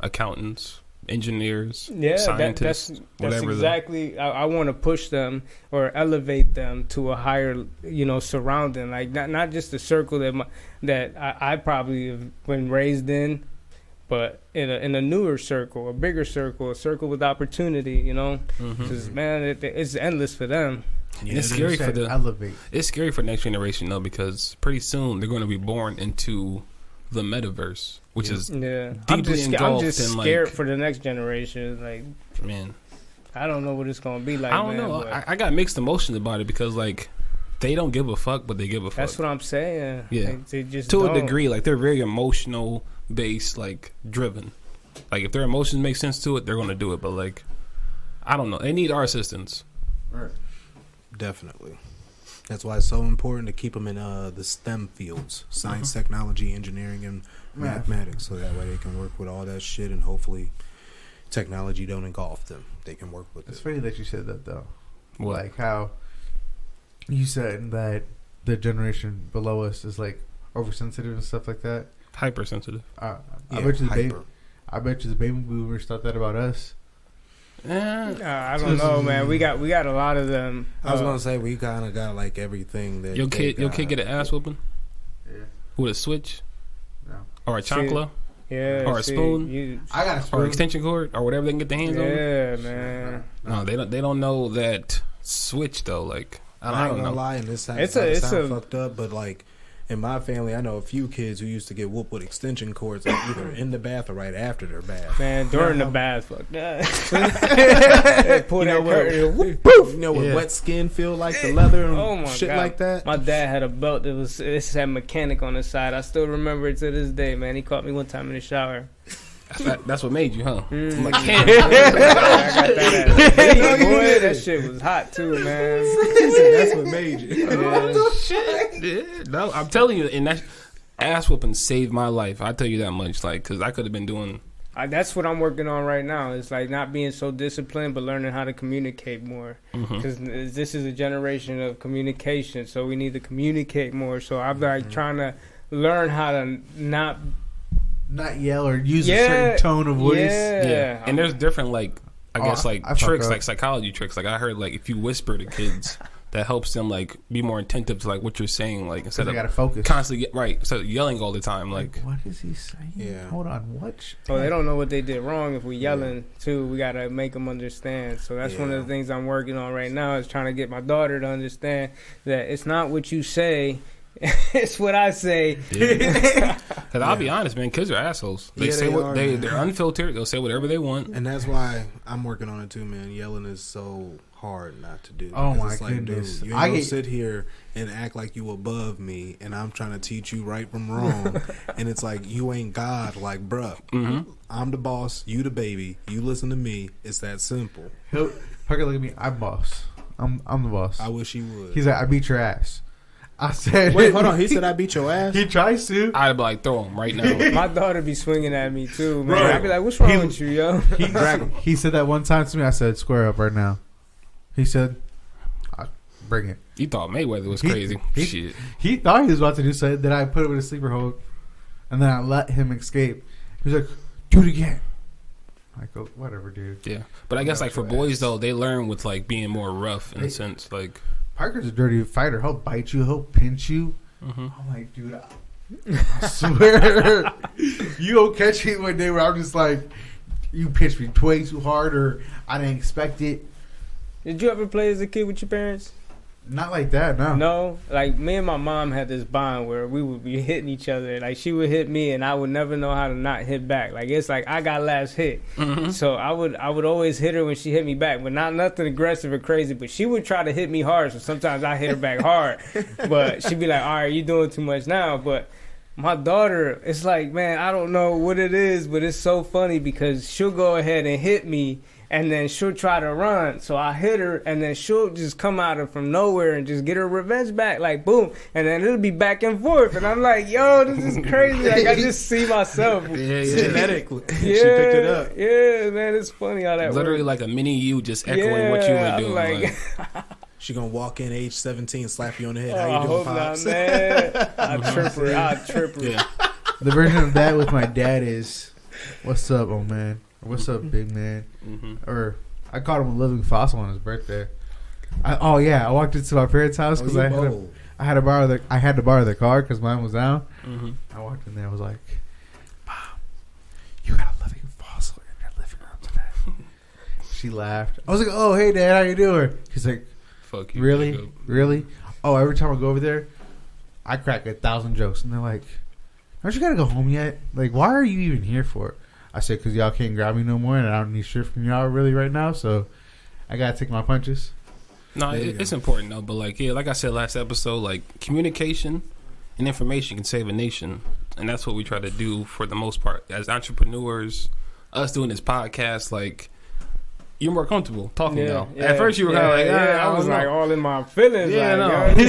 accountants, engineers, scientists, that's exactly. I want to push them or elevate them to a higher, you know, surrounding, like not just the circle that I probably have been raised in. But in a newer circle, a bigger circle, a circle with opportunity, you know, because man, it's endless for them. Yeah, it's scary for It's scary for next generation though, because pretty soon they're going to be born into the metaverse, which is deeply engulfed. I'm just scared like, for the next generation. Like, man, I don't know what it's going to be like. I don't know. I got mixed emotions about it because like they don't give a fuck, but they give a fuck. That's what I'm saying. Yeah, like, they just to don't. a degree, like they're very emotional based, like driven. Like if their emotions make sense to it, they're going to do it. But like, I don't know. They need our assistance. Right. Definitely. That's why it's so important to keep them in the STEM fields: science, technology, engineering, and mathematics. So that way they can work with all that shit, and hopefully, technology don't engulf them. They can work with it. It's funny that you said that though. What? Like how you said that the generation below us is like oversensitive and stuff like that. Hypersensitive. I bet you the baby boomers thought that about us. I don't know, man. We got a lot of them. I was gonna say we kind of got like everything that your kid get an ass whooping. Yeah. With a switch. No. Or a chancla. Yeah. Or a spoon. I got a spoon. Or extension cord or whatever they can get their hands on. Yeah, man. No, they don't know that switch though. Like I don't know. Lie, and this sound fucked up, but like. In my family, I know a few kids who used to get whooped with extension cords, like either in the bath or right after their bath. Man, during the bath, fuck that. Pull that curtain. You know what wet skin feel like, the leather and shit God. like that? My dad had a belt that had mechanic on the side. I still remember it to this day, man. He caught me one time in the shower. That's what made you, huh? Mechanic. I got that. Boy, that shit was hot too, man. That's what made you. Yeah, no, I'm telling you, and that ass whooping saved my life. I tell you that much, like, because I could have been doing. That's what I'm working on right now. It's like not being so disciplined, but learning how to communicate more. Because this is a generation of communication, so we need to communicate more. So I'm like trying to learn how to not yell or use a certain tone of voice. Yeah. And there's different, like, I guess, like, tricks, like psychology tricks. Like, I heard, like, if you whisper to kids, that helps them, like, be more attentive to, like, what you're saying. Like, instead of gotta focus. Constantly, instead of yelling all the time. Like, what is he saying? Yeah. Hold on, what? Oh, they don't know what they did wrong. If we yelling, too, we got to make them understand. So that's one of the things I'm working on right now is trying to get my daughter to understand that it's not what you say. It's what I say. Because I'll be honest, man, kids are assholes. They say they're unfiltered. They'll say whatever they want, and that's why I'm working on it too, man. Yelling is so hard not to do. Oh my goodness! Dude, you ain't gonna sit here and act like you above me, and I'm trying to teach you right from wrong, and it's like you ain't God. Like, bruh, I'm the boss, you the baby. You listen to me. It's that simple. Parker, look at me. I'm boss. I'm the boss. I wish he would. He's like, I beat your ass. I said, wait, hold on. He said I beat your ass. He tries to. I'd be like, throw him right now. My daughter be swinging at me too, man. I'd be like, what's wrong with you, yo? He said that one time to me. I said, square up right now. He said, bring it. You thought Mayweather was crazy. Shit. He thought he was about to do something. Then I put him in a sleeper hold, and then I let him escape. He was like, do it again. I go, whatever, dude. Yeah, but I guess like for boys though, they learn with like being more rough in a sense. Like Parker's a dirty fighter. He'll bite you. He'll pinch you. I'm like, dude, I swear, you don't catch me one day where I'm just like, you pinched me way too hard, or I didn't expect it. Did you ever play as a kid with your parents? Not like that, no. No, like me and my mom had this bond where we would be hitting each other. Like she would hit me, and I would never know how to not hit back. Like it's like I got last hit, so I would always hit her when she hit me back, but not nothing aggressive or crazy. But she would try to hit me hard, so sometimes I hit her back hard. But she'd be like, "All right, you doing too much now." But my daughter, it's like, man, I don't know what it is, but it's so funny because she'll go ahead and hit me. And then she'll try to run, so I hit her, and then she'll just come out of from nowhere and just get her revenge back, like boom, and then it'll be back and forth, and I'm like, yo, this is crazy. Like I just see myself. Genetically, Yeah, she picked it up. Yeah, man, it's funny how that literally works. like a mini you just echoing what you were doing. Like, She gonna walk in age 17, slap you on the head. How I you doing, hope Pops? not, man. I trip her. Yeah. The version of that with my dad is, "What's up, old man?" Or, "What's up, big man?" Or I called him a living fossil on his birthday. I walked into my parents' house because I had to borrow their car because mine was down. I walked in there. I was like, "Mom, you got a living fossil in your living room today." She laughed. I was like, "Oh, hey, Dad, how you doing?" He's like, "Fuck you, really, Jacob." really? Oh, every time I go over there, I crack 1,000 jokes, and they're like, "Aren't you gotta go home yet? Like, why are you even here for?" I said, "Because y'all can't grab me no more, and I don't need shit from y'all really right now, so I gotta take my punches." No, it's important though. But like I said last episode, like communication and information can save a nation, and that's what we try to do for the most part as entrepreneurs. Us doing this podcast, like you're more comfortable talking now. At first, you were kind of like, I was like all in my feelings. Yeah, like, no,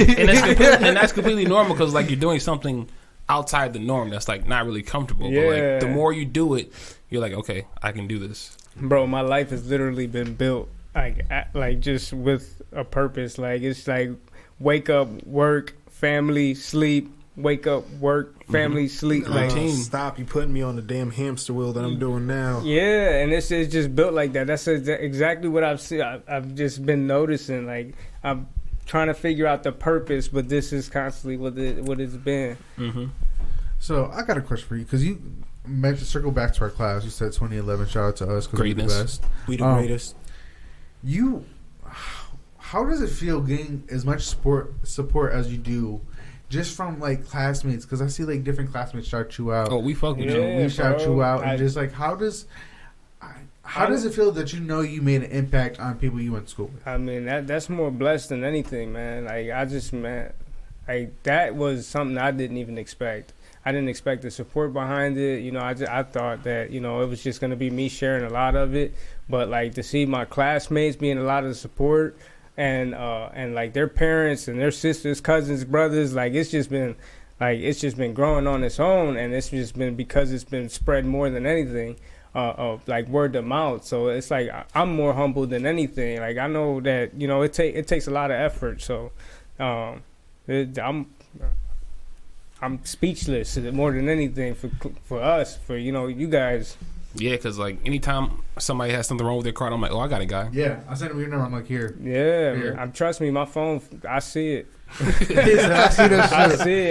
and that's completely normal because like you're doing something outside the norm that's like not really comfortable. Yeah. But like the more you do it, you're like, okay, I can do this. Bro, my life has literally been built like just with a purpose. Like it's like wake up, work, family, sleep, wake up, work, family, sleep. Like Stop, you putting me on the damn hamster wheel that I'm doing now. yeah, and it's just built like that. That's exactly what I've seen. I've just been noticing. Like I'm trying to figure out the purpose, but this is constantly what it's been. So I got a question for you because you mentioned, circle back to our class. You said 2011. Shout out to us because we're the best. We the greatest. How does it feel getting as much support as you do, just from like classmates? Because I see like different classmates shout you out. Oh, we fuck with you. We shout you out, and just like how does it feel that you know you made an impact on people you went to school with? I mean that's more blessed than anything, man. Like that was something I didn't even expect. I didn't expect the support behind it. You know, I thought that, you know, it was just going to be me sharing a lot of it. But, like, to see my classmates being a lot of the support and like, their parents and their sisters, cousins, brothers, like, it's just been growing on its own. And it's just been because it's been spread more than anything, like, word of mouth. So it's like I'm more humble than anything. Like, I know that, you know, it takes a lot of effort. So I'm speechless more than anything for us, for, you know, you guys. Yeah, because like anytime somebody has something wrong with their car, I'm like, oh, I got a guy. Yeah, I sent him your number. I'm like, here. Yeah, trust me, my phone, I see it. I see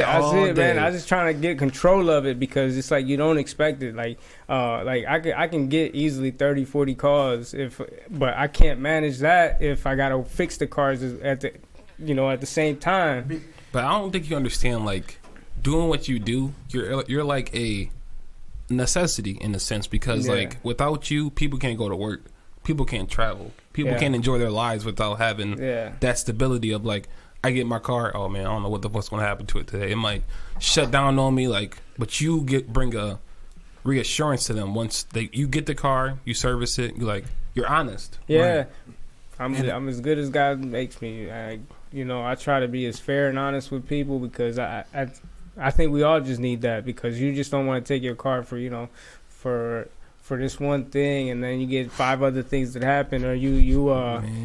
it, man. I just trying to get control of it because it's like you don't expect it. Like I can get easily 30, 40 calls but I can't manage that if I gotta fix the cars at the same time. But I don't think you understand, like, doing what you do, you're like a necessity in a sense because like without you, people can't go to work, people can't travel, people can't enjoy their lives without having that stability of like, I get my car, oh man, I don't know what the fuck's gonna happen to it today. It might shut down on me, like, but you bring a reassurance to them once you get the car, you service it, you're honest. Yeah, right? I'm as good as God makes me. I try to be as fair and honest with people because I think we all just need that because you just don't want to take your car for this one thing and then you get 5 other things that happen, or you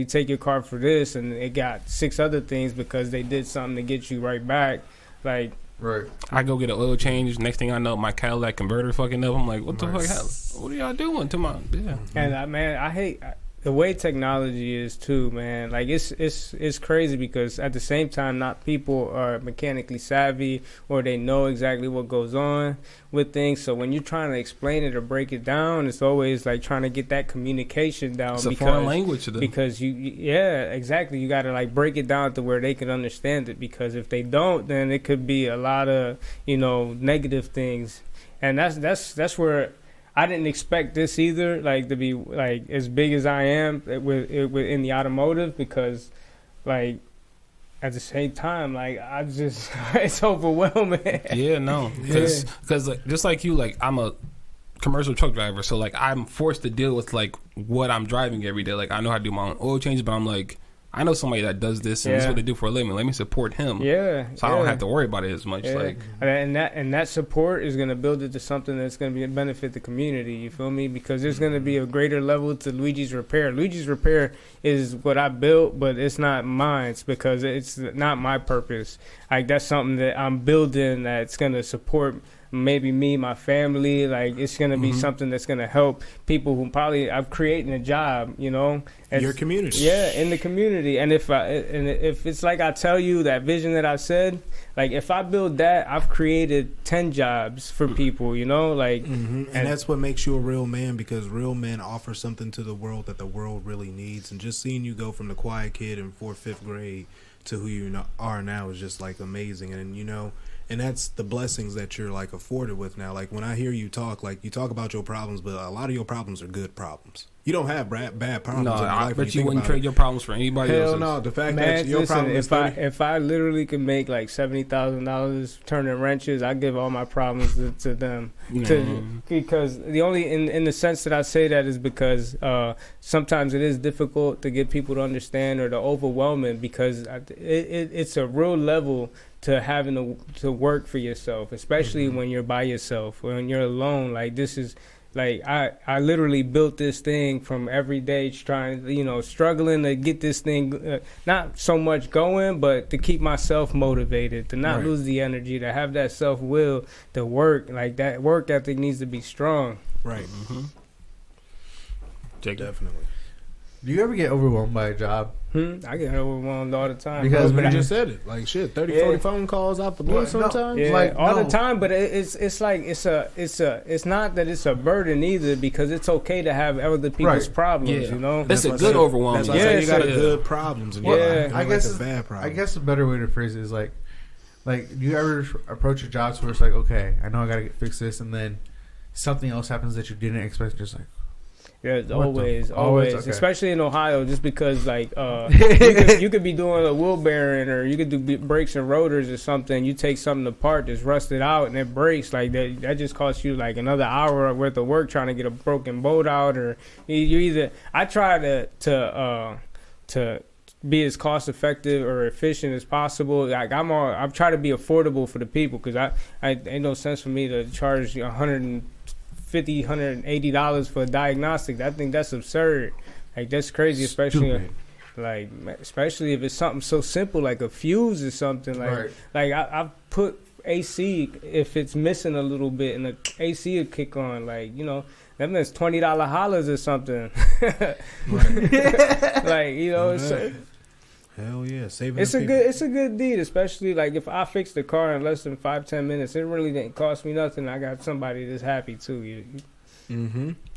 take your car for this and it got 6 other things because they did something to get you right back. Like, right. I go get an oil change. Next thing I know, my Cadillac converter fucking up. I'm like, what the fuck? What are y'all doing to my? Yeah. And I hate. the way technology is too, man. Like it's crazy because at the same time, not people are mechanically savvy or they know exactly what goes on with things. So when you're trying to explain it or break it down, it's always like trying to get that communication down. It's a foreign language to them. Because yeah, exactly. You got to like break it down to where they can understand it. Because if they don't, then it could be a lot of negative things, and that's where. I didn't expect this either, like to be like as big as I am in the automotive, because like at the same time, like I just it's overwhelming. Yeah, no, because like, just like you, like I'm a commercial truck driver, so like I'm forced to deal with like what I'm driving every day. Like I know how to do my own oil changes, but I'm like, I know somebody that does this, and this is what they do for a living. Let me support him. Yeah. So I don't have to worry about it as much. Yeah. Like, and that support is gonna build it to something that's gonna benefit the community. You feel me? Because there's gonna be a greater level to Luigi's Repair. Luigi's Repair is what I built, but it's not mine. It's because it's not my purpose. Like that's something that I'm building that's gonna support maybe me, my family. Like it's gonna be something that's gonna help people who probably I'm creating a job, your community. Yeah, in the community. And if it's like I tell you that vision that I said, like if I build that, I've created 10 jobs for people, like and that's what makes you a real man, because real men offer something to the world that the world really needs. And just seeing you go from the quiet kid in 4th, 5th grade to who you are now is just like amazing. And that's the blessings that you're like afforded with now. Like when I hear you talk, like you talk about your problems, but a lot of your problems are good problems. You don't have bad problems. No, in your I life bet you wouldn't about trade your problems for anybody else's. Hell no. The fact Man, that your listen, problem is if I literally could make like $70,000 turning wrenches, I give all my problems to them. Because the only in the sense that I say that is because sometimes it is difficult to get people to understand or to overwhelm, because it's a real level to having to work for yourself, especially when you're by yourself, when you're alone. Like this is. Like I literally built this thing from every day trying, struggling to get this thing, not so much going, but to keep myself motivated, to not lose the energy, to have that self-will, to work. Like that work ethic needs to be strong. Right. Jacob. Definitely. Do you ever get overwhelmed by a job? I get overwhelmed all the time. Because you just said it. Like shit, 30, 40 phone calls out the blue sometimes. Yeah, like, all the time, but it's like it's not that it's a burden either, because it's okay to have other people's problems, It's a good overwhelming. That's why I say you got good problems in your life. I guess it's bad problems. I guess a better way to phrase it is like do you ever approach a job where it's like, okay, I know I gotta fix this, and then something else happens that you didn't expect, just like. Yeah, always, okay. Especially in Ohio, just because like you could be doing a wheel bearing, or you could do brakes and rotors or something. You take something apart that's rusted out and it breaks, like that just costs you like another hour worth of work trying to get a broken bolt out. Or you either I try to be as cost effective or efficient as possible. Like I'm trying to be affordable for the people, because I ain't no sense for me to charge $150, $180 for a diagnostic. I think that's absurd. Like that's crazy, especially if it's something so simple like a fuse or something. Like I've put AC, if it's missing a little bit and the AC will kick on, that means $20 hollers or something. Hell yeah, saving. It's a good deed, especially like if I fix the car in less than 5-10 minutes. It really didn't cost me nothing. I got somebody that's happy too.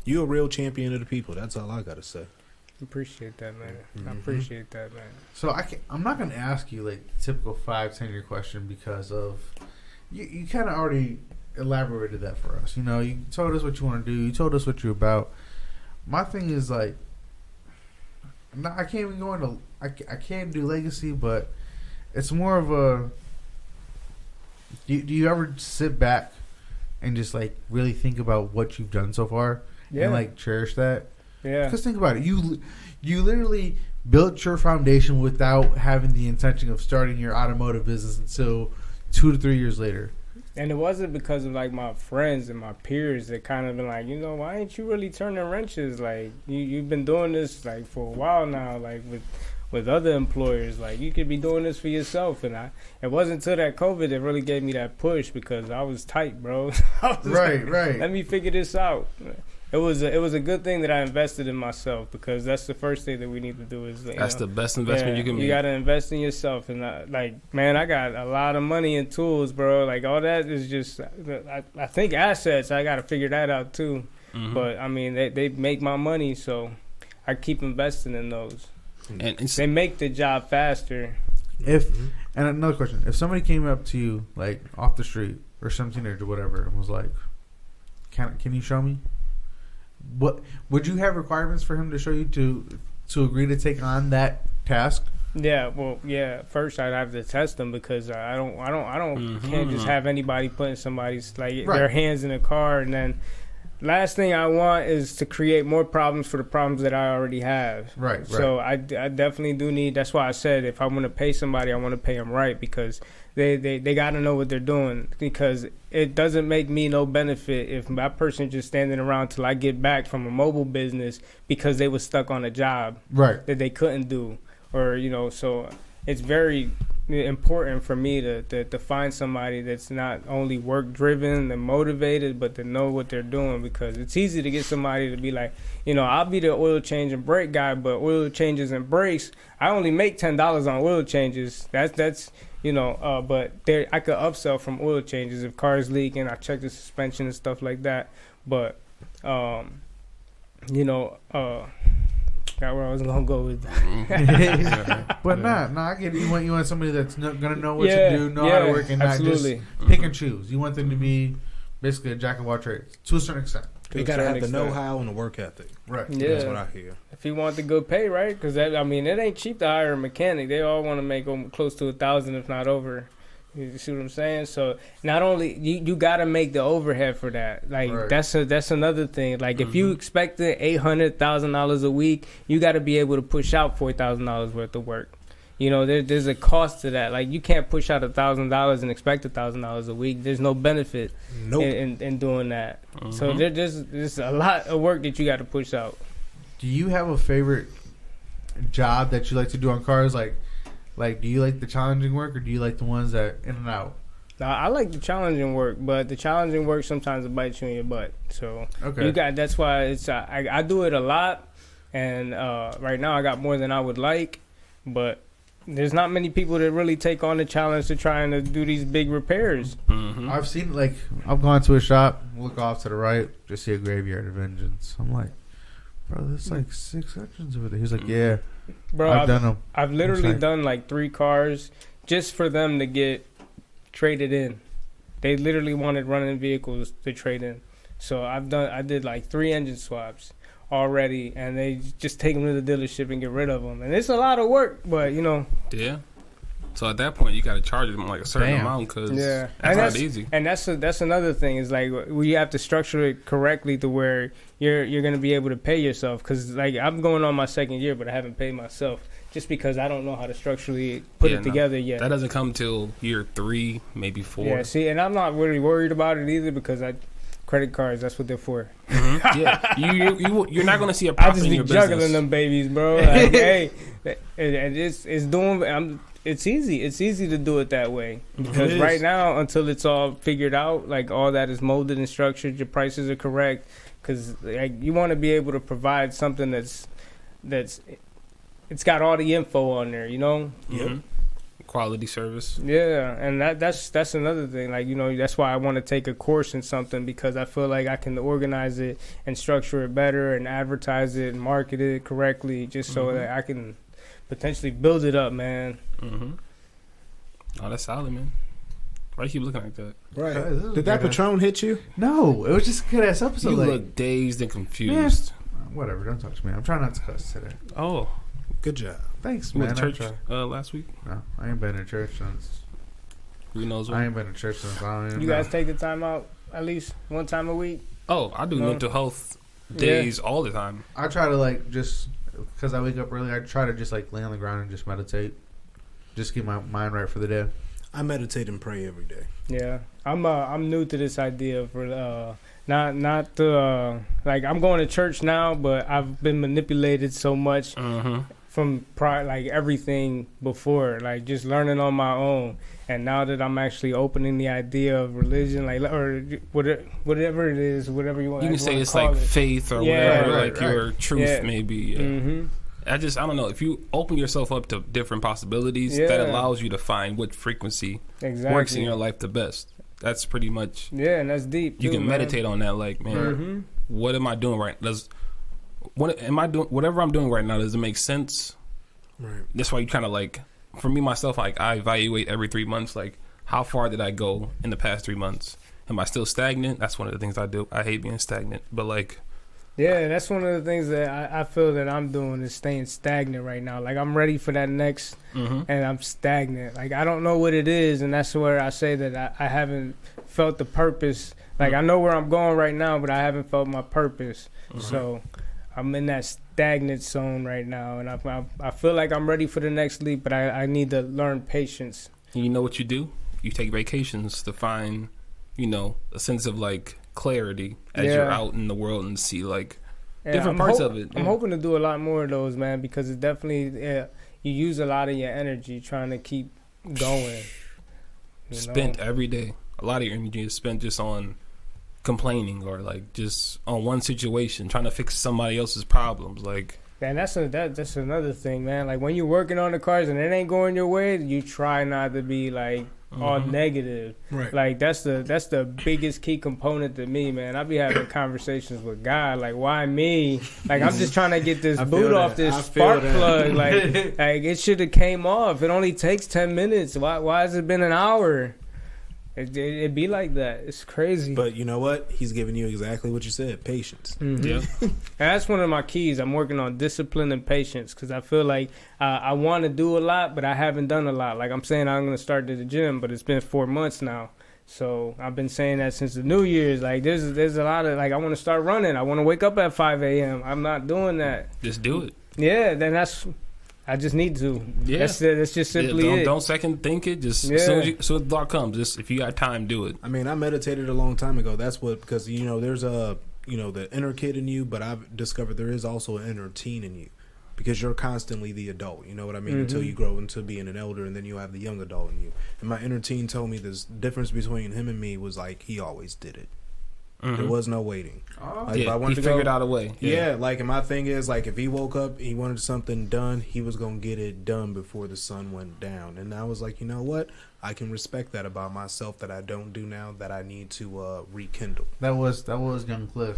You a real champion of the people. That's all I gotta say. Appreciate that, man. I appreciate that, man. So I'm not gonna ask you like the typical 5-10 year question, because of you kind of already elaborated that for us. You told us what you want to do. You told us what you're about. My thing is like, I can't even go into. I can't do legacy, but it's more of a. Do you ever sit back and just like really think about what you've done so far and like cherish that? Yeah. Because think about it. You literally built your foundation without having the intention of starting your automotive business until 2 to 3 years later. And it wasn't because of like my friends and my peers that kind of been like, why ain't you really turning wrenches? Like you've been doing this like for a while now, like with other employers. Like you could be doing this for yourself. And it wasn't until that COVID that really gave me that push, because I was tight, bro. Right. Let me figure this out. it was a good thing that I invested in myself, because that's the first thing that we need to do is that's the best investment you can make. You got to invest in yourself. And man, I got a lot of money in tools, bro. Like all that is just I think assets. I got to figure that out too. Mm-hmm. But I mean, they make my money, so I keep investing in those. And they make the job faster. And another question: if somebody came up to you like off the street or some teenager or whatever and was like, "Can you show me?" What would you have requirements for him to show you to agree to take on that task? Yeah, first I'd have to test them, because I don't can't just have anybody putting somebody's their hands in a car, and then last thing I want is to create more problems for the problems that I already have. Right. So I definitely do need. That's why I said if I want to pay somebody, I want to pay them right, because they got to know what they're doing, because it doesn't make me no benefit if my person just standing around till I get back from a mobile business because they was stuck on a job that they couldn't do, or so it's very important for me to find somebody that's not only work driven and motivated, but to know what they're doing, because it's easy to get somebody to be like, I'll be the oil change and brake guy, but oil changes and brakes, I only make $10 on oil changes. That's but there I could upsell from oil changes if cars leak and I check the suspension and stuff like that. But got where I was gonna go with that. But I get it. You want somebody that's gonna know what to do, know how to work, and not just pick and choose. You want them to be basically a jack of all trades to a certain extent. You gotta have the know-how and the work ethic. Right. Yeah. That's what I hear. If you want the good pay, right? Because it ain't cheap to hire a mechanic. They all want to make close to $1,000, if not over. You see what I'm saying? So not only you got to make the overhead for that. That's another thing. Like if you expected $800,000 a week, you got to be able to push out $4,000 worth of work. There's a cost to that. Like you can't push out $1,000 and expect $1,000 a week. There's no benefit in doing that. So there's a lot of work that you got to push out. Do you have a favorite job that you like to do on cars? Like, do you like the challenging work, or do you like the ones that in and out? I like the challenging work, but the challenging work sometimes it bites you in your butt. So that's why it's I do it a lot, and right now I got more than I would like, but there's not many people that really take on the challenge to trying to do these big repairs. I've seen I've gone to a shop, look off to the right, just see a graveyard of engines. I'm like, bro, there's 6 engines over there. He's like, yeah. Bro, I've done them. I've literally done 3 cars just for them to get traded in. They literally wanted running vehicles to trade in. So I did 3 engine swaps already, and they just take them to the dealership and get rid of them. And it's a lot of work, but Yeah. So at that point, you got to charge them a certain amount, because that's not easy. And that's another thing is we have to structure it correctly to where you're going to be able to pay yourself. Because I'm going on my 2nd year, but I haven't paid myself just because I don't know how to structurally put it together yet. That doesn't come till year 3, maybe 4. Yeah, see, and I'm not really worried about it either, because credit cards, that's what they're for. Yeah, you're not going to see a profit in your business. I just be juggling them babies, bro. Hey, and it's doing. It's easy. It's easy to do it that way, because right now, until it's all figured out, all that is molded and structured, your prices are correct, because you want to be able to provide something that's it's got all the info on there, Quality service. Yeah, and that's another thing. That's why I want to take a course in something, because I feel like I can organize it and structure it better and advertise it and market it correctly, just so that I can potentially build it up, man. Oh, that's solid, man. Why you keep looking like that? Right. Did that Patron hit you? No, it was just a good ass episode. You look dazed and confused. Whatever, don't talk to me. I'm trying not to cuss today. Oh, good job. Thanks, you man. went to church last week? No, I ain't been to church since. Who knows what? I ain't been to church since. You guys take the time out at least one time a week? Oh, I do mental health days all the time. I try to just because I wake up early. I try to just lay on the ground and just meditate, just keep my mind right for the day. I meditate and pray every day. Yeah, I'm new to this idea of not I'm going to church now, but I've been manipulated so much from like everything before, like just learning on my own. And now that I'm actually opening the idea of religion, like, or whatever it is, whatever you want. You can say it's like faith or whatever, right, like your truth maybe. Yeah. Mm-hmm. I don't know. If you open yourself up to different possibilities, that allows you to find what frequency works in your life the best. That's pretty much. Yeah, and that's deep. You too, can meditate on that, like, man, what am I doing right? Whatever I'm doing right now, does it make sense? Right. That's why you kind of like, for me myself, like I evaluate every 3 months, like how far did I go in the past 3 months? Am I still stagnant? That's one of the things I do. I hate being stagnant, but like. Yeah, that's one of the things that I feel that I'm doing is staying stagnant right now. Like I'm ready for that next, and I'm stagnant. Like I don't know what it is, and that's where I say that I haven't felt the purpose. Like I know where I'm going right now, but I haven't felt my purpose. So I'm in that stagnant zone right now, and I feel like I'm ready for the next leap, but I need to learn patience. And you know what you do? You take vacations to find, a sense of like clarity as you're out in the world and see like different parts of it. I'm hoping to do a lot more of those, man, because it definitely you use a lot of your energy trying to keep going. Spent every day. A lot of your energy is spent just on complaining or like just on one situation, trying to fix somebody else's problems. Like, and that's another thing, man. Like when you're working on the cars and it ain't going your way, you try not to be like all negative. Right. Like that's the biggest key component to me, man. I be having conversations with God, like why me? Like I'm just trying to get this boot off this spark plug. Like it should have came off. It only takes 10 minutes. Why has it been an hour? It be like that. It's crazy. But you know what? He's giving you exactly what you said, patience. Yeah. And that's one of my keys. I'm working on discipline and patience because I feel like I want to do a lot, but I haven't done a lot. Like I'm saying I'm going to start to the gym, but it's been 4 months now. So I've been saying that since the New Year's. Like there's a lot of, like I want to start running. I want to wake up at 5 a.m. I'm not doing that. Just do it. Yeah, then I just need to. Yeah. That's just simply it. Don't second think it. Just as soon as the thought comes, just if you got time, do it. I mean, I meditated a long time ago. That's because there's the inner kid in you, but I've discovered there is also an inner teen in you, because you're constantly the adult. You know what I mean? Until you grow into being an elder, and then you have the young adult in you. And my inner teen told me this difference between him and me was like he always did it. There was no waiting. Like, if I wanted to figured out a way. Yeah, like, and my thing is, like, if he woke up, he wanted something done, he was going to get it done before the sun went down. And I was like, you know what? I can respect that about myself that I don't do now, that I need to rekindle. That was Young Cliff.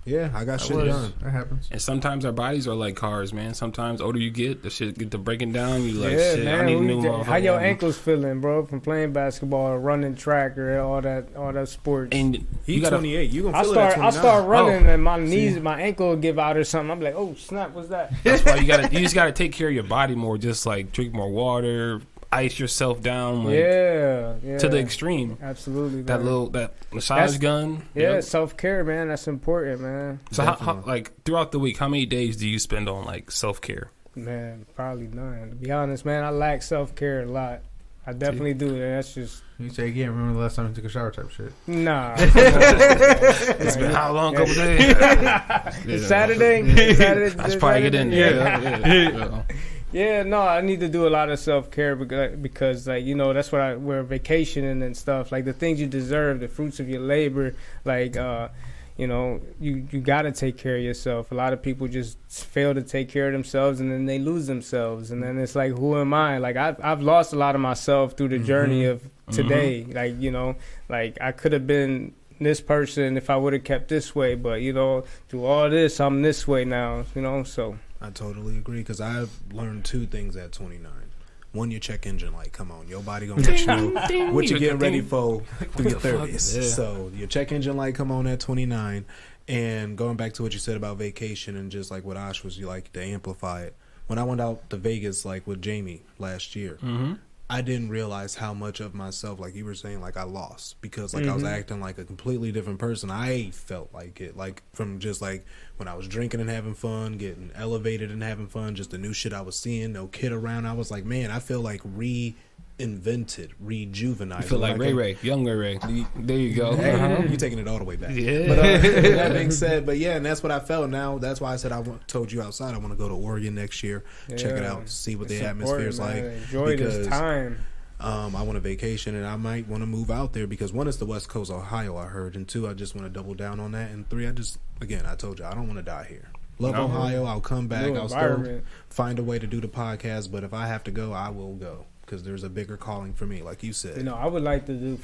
Yeah, I got shit done. That happens. And sometimes our bodies are like cars, man. Sometimes older you get, the shit get to breaking down. You like, shit, man, I need a new motherfucker. How your ankles feeling, bro? From playing basketball or running track or all that sports. And He's 28. You gonna feel it at 29. I start running and my knees, my ankle will give out or something. I'm like, oh snap, what's that? That's why you just gotta take care of your body more. Just like drink more water, ice yourself down, like, to the extreme. Absolutely, man. That massage gun. Yeah, self-care, man. That's important, man. So how like throughout the week, how many days do you spend on like self-care? Man, probably none. To be honest, man, I lack self-care a lot. I definitely do. That's just. You say you can't remember the last time you took a shower type shit. Nah. It's been how long? Couple days. Saturday. I should probably get in there. Yeah, no, I need to do a lot of self-care because like, that's what we're vacationing and stuff. Like the things you deserve, the fruits of your labor, like, you got to take care of yourself. A lot of people just fail to take care of themselves and then they lose themselves. And then it's like, who am I? Like I've lost a lot of myself through the journey of today. Like, like I could have been this person if I would have kept this way. But, through all this, I'm this way now, so. I totally agree, because I've learned two things at 29. One, your check engine light. Come on, your body gonna let you know what you're getting ready for through your 30s. Yeah. So your check engine light come on at 29. And going back to what you said about vacation and just like what Ash was, you like to amplify it. When I went out to Vegas, like with Jamie last year, I didn't realize how much of myself, like you were saying, like I lost, because like I was acting like a completely different person. I felt like it, like from just like when I was drinking and having fun, getting elevated and having fun, just the new shit I was seeing, no kid around. I was like, man, I feel like reinvented invented, rejuvenated. You feel like Ray, young Ray. There you go. You're taking it all the way back. Yeah. But that being said, and that's what I felt now. That's why I said told you outside I want to go to Oregon next year, check it out, see what the atmosphere is like. Enjoy this time. I want a vacation, and I might want to move out there because one, it's the West Coast, Ohio, I heard, and two, I just want to double down on that, and three, I told you, I don't want to die here. Love Ohio. I'll come back. I'll still find a way to do the podcast, but if I have to go, I will go. Because there's a bigger calling for me, like you said. I would like to do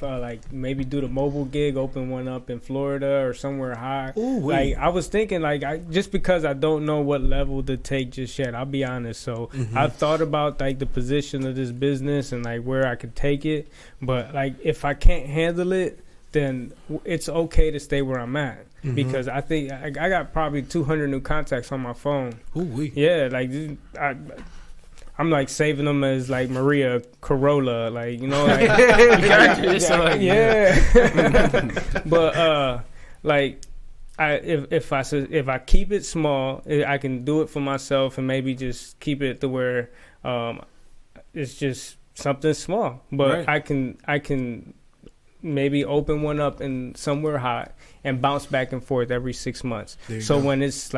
maybe do the mobile gig, open one up in Florida or somewhere high. Ooh, like I was thinking, just because I don't know what level to take just yet. I'll be honest. So I've thought about the position of this business and where I could take it. But if I can't handle it, then it's okay to stay where I'm at. Because I think I got probably 200 new contacts on my phone. Ooh, yeah, I'm saving them as Maria Corolla, yeah. But if I keep it small, I can do it for myself and maybe just keep it to where it's just something small. But right. I can maybe open one up in somewhere hot and bounce back and forth every 6 months. So when it's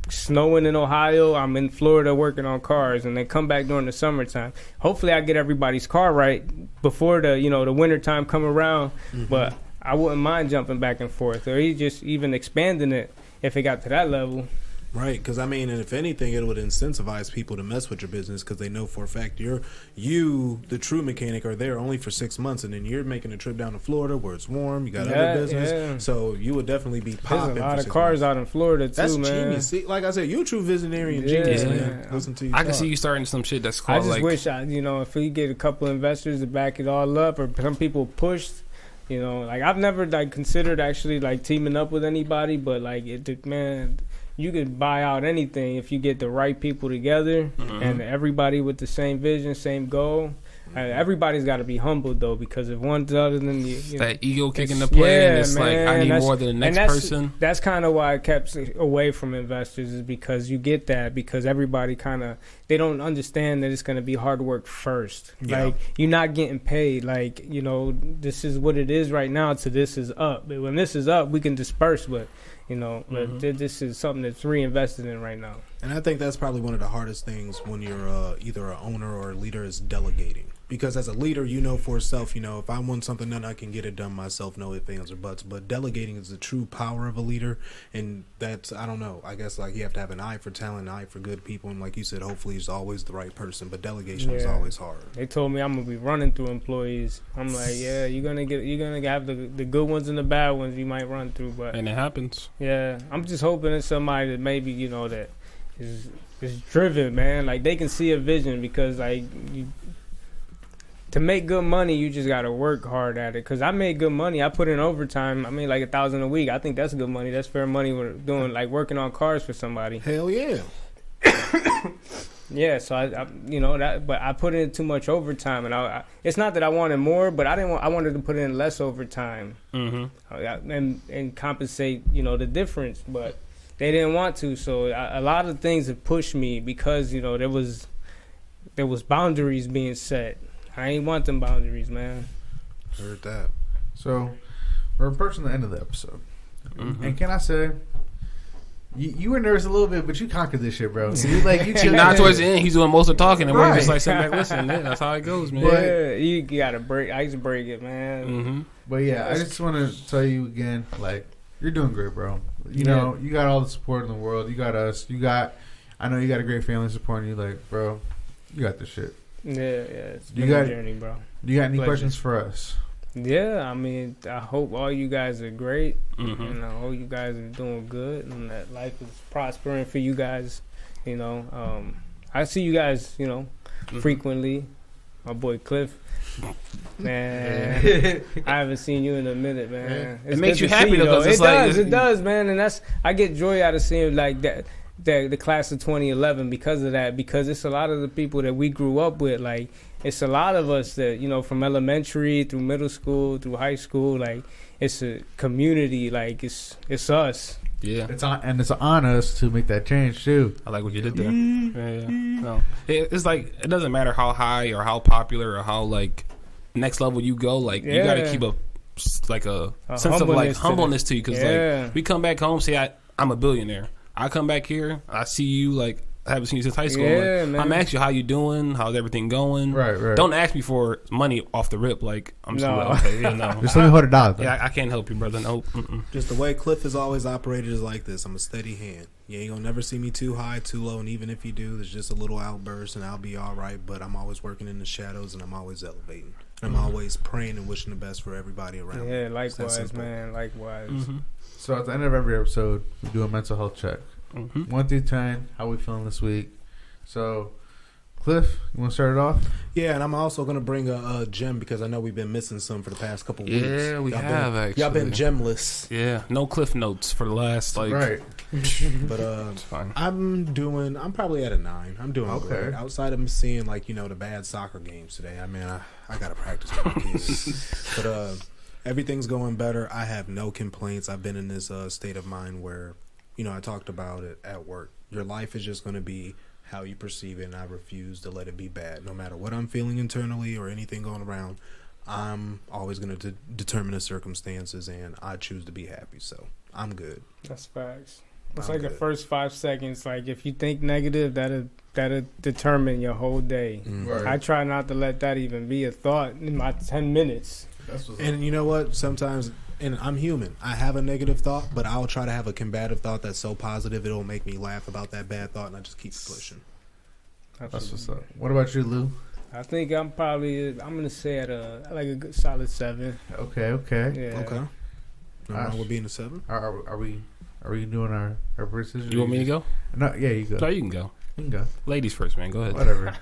snowing in Ohio, I'm in Florida working on cars, and then come back during the summertime. Hopefully I get everybody's car right before the winter time come around. But I wouldn't mind jumping back and forth, or even expanding it if it got to that level. Right, because and if anything, it would incentivize people to mess with your business because they know for a fact you, the true mechanic, are there only for 6 months, and then you're making a trip down to Florida where it's warm. You got other business, so you would definitely be popping. There's a lot of cars out in Florida too, that's man. Genius. See, like I said, you're a true visionary genius, man. Listen to you. I can see you starting some shit that's called. I just wish if we get a couple investors to back it all up, or some people pushed. I've never considered actually teaming up with anybody, but man. You could buy out anything if you get the right people together and everybody with the same vision, same goal. Everybody's got to be humble though, because if one's other than you, that ego kicking the play, and it's man, I need more than the next person. That's kind of why I kept away from investors, is because you get that, because everybody they don't understand that it's going to be hard work first. Yeah. You're not getting paid. This is what it is right now. So this is up. But when this is up, we can disperse, but but this is something that's reinvested in right now. And I think that's probably one of the hardest things when you're either an owner or a leader, is delegating. Because as a leader, for yourself, if I want something done, I can get it done myself, no ifs, ands, or buts. But delegating is the true power of a leader. And that's, I don't know, I guess you have to have an eye for talent, an eye for good people. And like you said, hopefully it's always the right person. But delegation is always hard. They told me I'm going to be running through employees. I'm like, yeah, you're going to have the good ones and the bad ones you might run through. And it happens. Yeah, I'm just hoping it's somebody that maybe, that is driven, man. They can see a vision, because to make good money, you just got to work hard at it. Because I made good money. I put in overtime. I made $1,000 a week. I think that's good money. That's fair money. We're doing working on cars for somebody. Hell yeah. Yeah. So I that, but I put in too much overtime, and it's not that I wanted more, but I wanted to put in less overtime, and compensate the difference. But they didn't want to. So a lot of things have pushed me, because there was boundaries being set. I ain't want them boundaries, man. Heard that. So, we're approaching the end of the episode. And can I say, you were nervous a little bit, but you conquered this shit, bro. Not towards the end, he's doing most of the talking, and we're just sitting back listening. Yeah, that's how it goes, man. Yeah, you gotta break. I used to break it, man. But yeah, I just want to tell you again, you're doing great, bro. You know, you got all the support in the world. You got us. I know you got a great family supporting you. Bro, you got this shit. Yeah, it's been a journey, bro. Do you got any questions for us? Yeah, I hope all you guys are great, and I hope you guys are doing good, and that life is prospering for you guys. I see you guys, frequently. My boy Cliff, man, I haven't seen you in a minute, man. It makes you happy though. It does, man, and I get joy out of seeing that. The class of 2011 because of that, because it's a lot of the people that we grew up with. It's a lot of us that from elementary through middle school through high school. It's a community. It's us. Yeah. It's on us to make that change too. I like what you did there. Yeah. No, it's like it doesn't matter how high or how popular or how like next level you go. Like you got to keep a sense of like humbleness to you because like we come back home, say I'm a billionaire. I come back here, I see you like. I haven't seen you since high school. Yeah, like, I'm asking you how you doing, how's everything going. Right. Don't ask me for money off the rip. Like I'm just like, okay, yeah, no. Just let me hold it down. Yeah, I can't help you, brother. Nope. Just the way Cliff has always operated is like this. I'm a steady hand. You ain't gonna never see me too high, too low, and even if you do, there's just a little outburst, and I'll be all right. But I'm always working in the shadows, and I'm always elevating. And I'm always praying and wishing the best for everybody around me. Yeah, likewise, man. Likewise. So at the end of every episode, we do a mental health check. 1 through 10, how we feeling this week? So, Cliff, you want to start it off? Yeah, and I'm also going to bring a gem because I know we've been missing some for the past couple weeks. Yeah, we have actually. Y'all been gemless. Yeah, no Cliff Notes for the last like. Right. But it's fine. I'm probably at a 9. I'm doing okay. great. Outside of seeing like the bad soccer games today. I mean, I got to practice with my kids. But everything's going better. I have no complaints. I've been in this state of mind where I talked about it at work. Your life is just going to be how you perceive it, and I refuse to let it be bad. No matter what I'm feeling internally or anything going around, I'm always going to determine the circumstances, and I choose to be happy. So I'm good. That's facts. It's I'm like good. the first 5 seconds. Like if you think negative, that'll determine your whole day. Right. I try not to let that even be a thought in my 10 minutes. And you know what? Sometimes, and I'm human, I have a negative thought, but I'll try to have a combative thought that's so positive it'll make me laugh about that bad thought, and I just keep pushing. That's what's up. What about you, Lou? I think I'm gonna say at a good solid 7. Okay. Yeah. Okay. No wrong with being a 7. Are we doing our precision? You want me to go? No, yeah, you go. No, you can go. You can go. Ladies first, man. Go ahead. Whatever.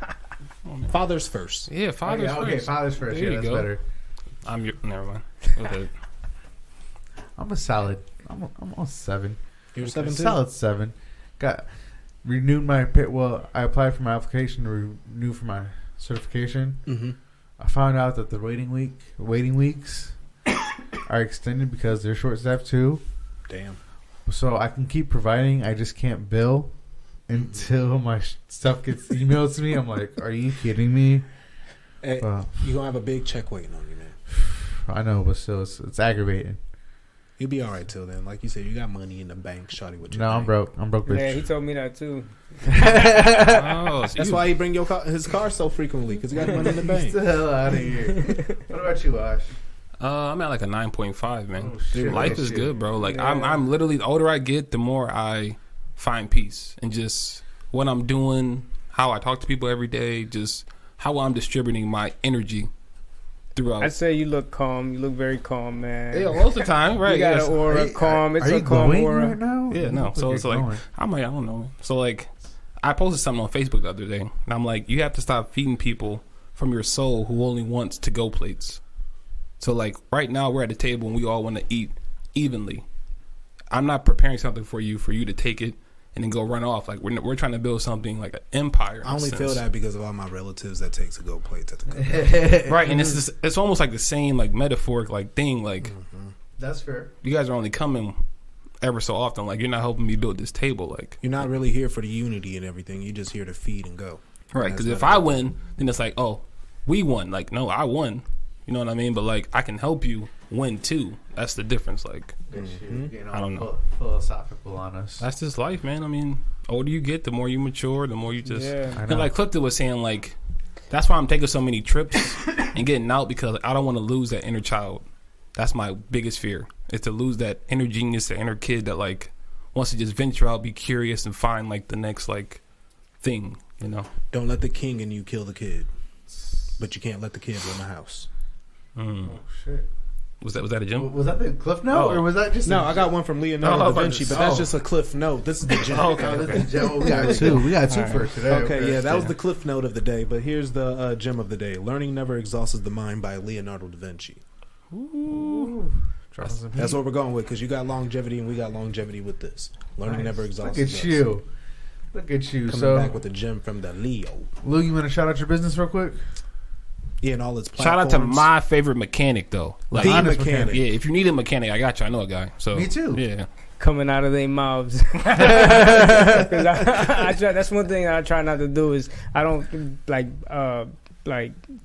Fathers first. Yeah, fathers first. Okay, fathers first. There Yeah, you that's go. better. Never mind. Go ahead. I'm a solid. I'm on 7. You're 7 too? Solid 7. Got renewed my I applied for my application to renew for my certification. Mm-hmm. I found out that the waiting weeks are extended because they're short staffed too. Damn. So I can keep providing. I just can't bill until my stuff gets emailed to me. I'm like, are you kidding me? Hey, you're going to have a big check waiting on you, man. I know, but still, it's aggravating. You'll be all right till then. Like you said, you got money in the bank, shawty. What you No, I'm broke. I'm broke, bitch. Yeah, he told me that too. Oh, so That's why he bring his car so frequently, because he got money in the bank. Get the hell out of here. What about you, Ash? I'm at like a 9.5, man. Oh, shit. Life is good, bro. Like Yeah. I'm literally, the older I get, the more I find peace and just what I'm doing, how I talk to people every day, just how I'm distributing my energy throughout. I'd say you look calm. You look very calm, man. Yeah, most of the time, right? You got yes. an aura calm. It's Are a you calm glowing aura. right now? Yeah, no. So it's like, I'm like, I don't know. So like, I posted something on Facebook the other day, and I'm like, you have to stop feeding people from your soul who only wants to-go plates. So like, right now we're at the table and we all want to eat evenly. I'm not preparing something for you to take it and then go run off. Like we're trying to build something like an empire. I only feel that because of all my relatives that take to-go plates at the cookout. right, and it's almost like the same like metaphoric like thing. Like That's fair. you guys are only coming ever so often. Like you're not helping me build this table. Like You're not really here for the unity and everything. You're just here to feed and go. right, because if I win, then it's like, oh, we won. Like no, I won. You know what I mean? But like I can help you win too. That's the difference. Like I don't know. Philosophical on us. That's just life, man. I mean, older you get, the more you mature, the more you just. Yeah. I And know. like Clifton was saying, like that's why I'm taking so many trips and getting out because I don't want to lose that inner child. That's my biggest fear is to lose that inner genius, the inner kid that like wants to just venture out, be curious, and find like the next like thing. You know. Don't let the king in you kill the kid. But you can't let the kid run the house. Mm. Oh shit! Was that a gym? Was that the cliff note, or was that just No, I got one from Leonardo da Vinci, but that's just a cliff note. This is the gem. We got two. We got two for today. Okay, yeah, that was the cliff note of the day. But here's the gem of the day: "Learning never exhausts the mind" by Leonardo da Vinci. Ooh. That's what we're going with because you got longevity and we got longevity with this. Learning never exhausts. Look at you. Look at you. Coming So, back with a gem from the Leo. Lou, you want to shout out your business real quick? Yeah, and all its platforms. Shout out to my favorite mechanic though. Like the honest mechanic. yeah, if you need a mechanic, I got you. I know a guy. So Me too. Yeah, coming out of their mouths. 'Cause I try, that's one thing I try not to do is I don't like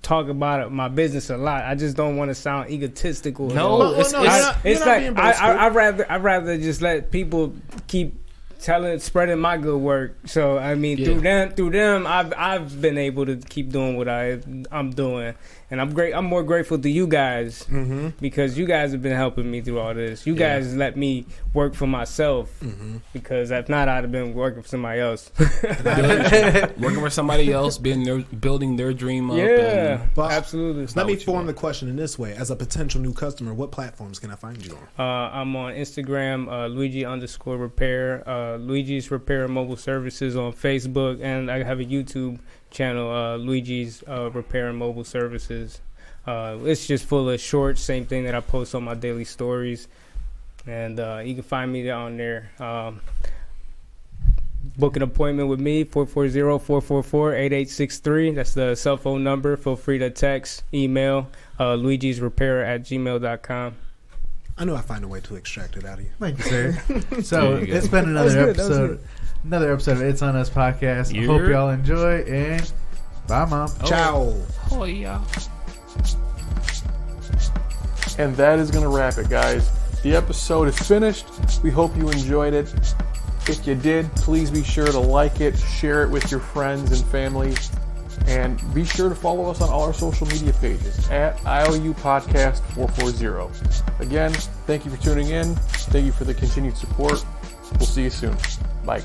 talk about my business a lot. I just don't want to sound egotistical. No, I'd rather just let people keep spreading my good work. So I mean, through them, I've been able to keep doing what I'm doing, and I'm more grateful to you guys because you guys have been helping me through all this. You guys let me work for myself because if not, I'd have been working for somebody else. Working for somebody else, building their dream up. Yeah, absolutely. Let me form the question in this way: as a potential new customer, what platforms can I find you on? I'm on Instagram, Luigie_repair. Luigi's Repair and Mobile Services on Facebook, and I have a YouTube channel, Luigi's Repair and Mobile Services. It's just full of shorts, same thing that I post on my daily stories, and you can find me on there. Book an appointment with me, 440-444-8863. That's the cell phone number. Feel free to text, email, luigisrepair@gmail.com. I know I find a way to extract it out of you. Thank you, sir. So it's been another episode of It's On Us podcast. Hope y'all enjoy, and bye, Mom. Ciao. Oh, yeah. And that is going to wrap it, guys. The episode is finished. We hope you enjoyed it. If you did, please be sure to like it, share it with your friends and family, and be sure to follow us on all our social media pages at IOU Podcast 440. Again, thank you for tuning in. Thank you for the continued support. We'll see you soon. Bye.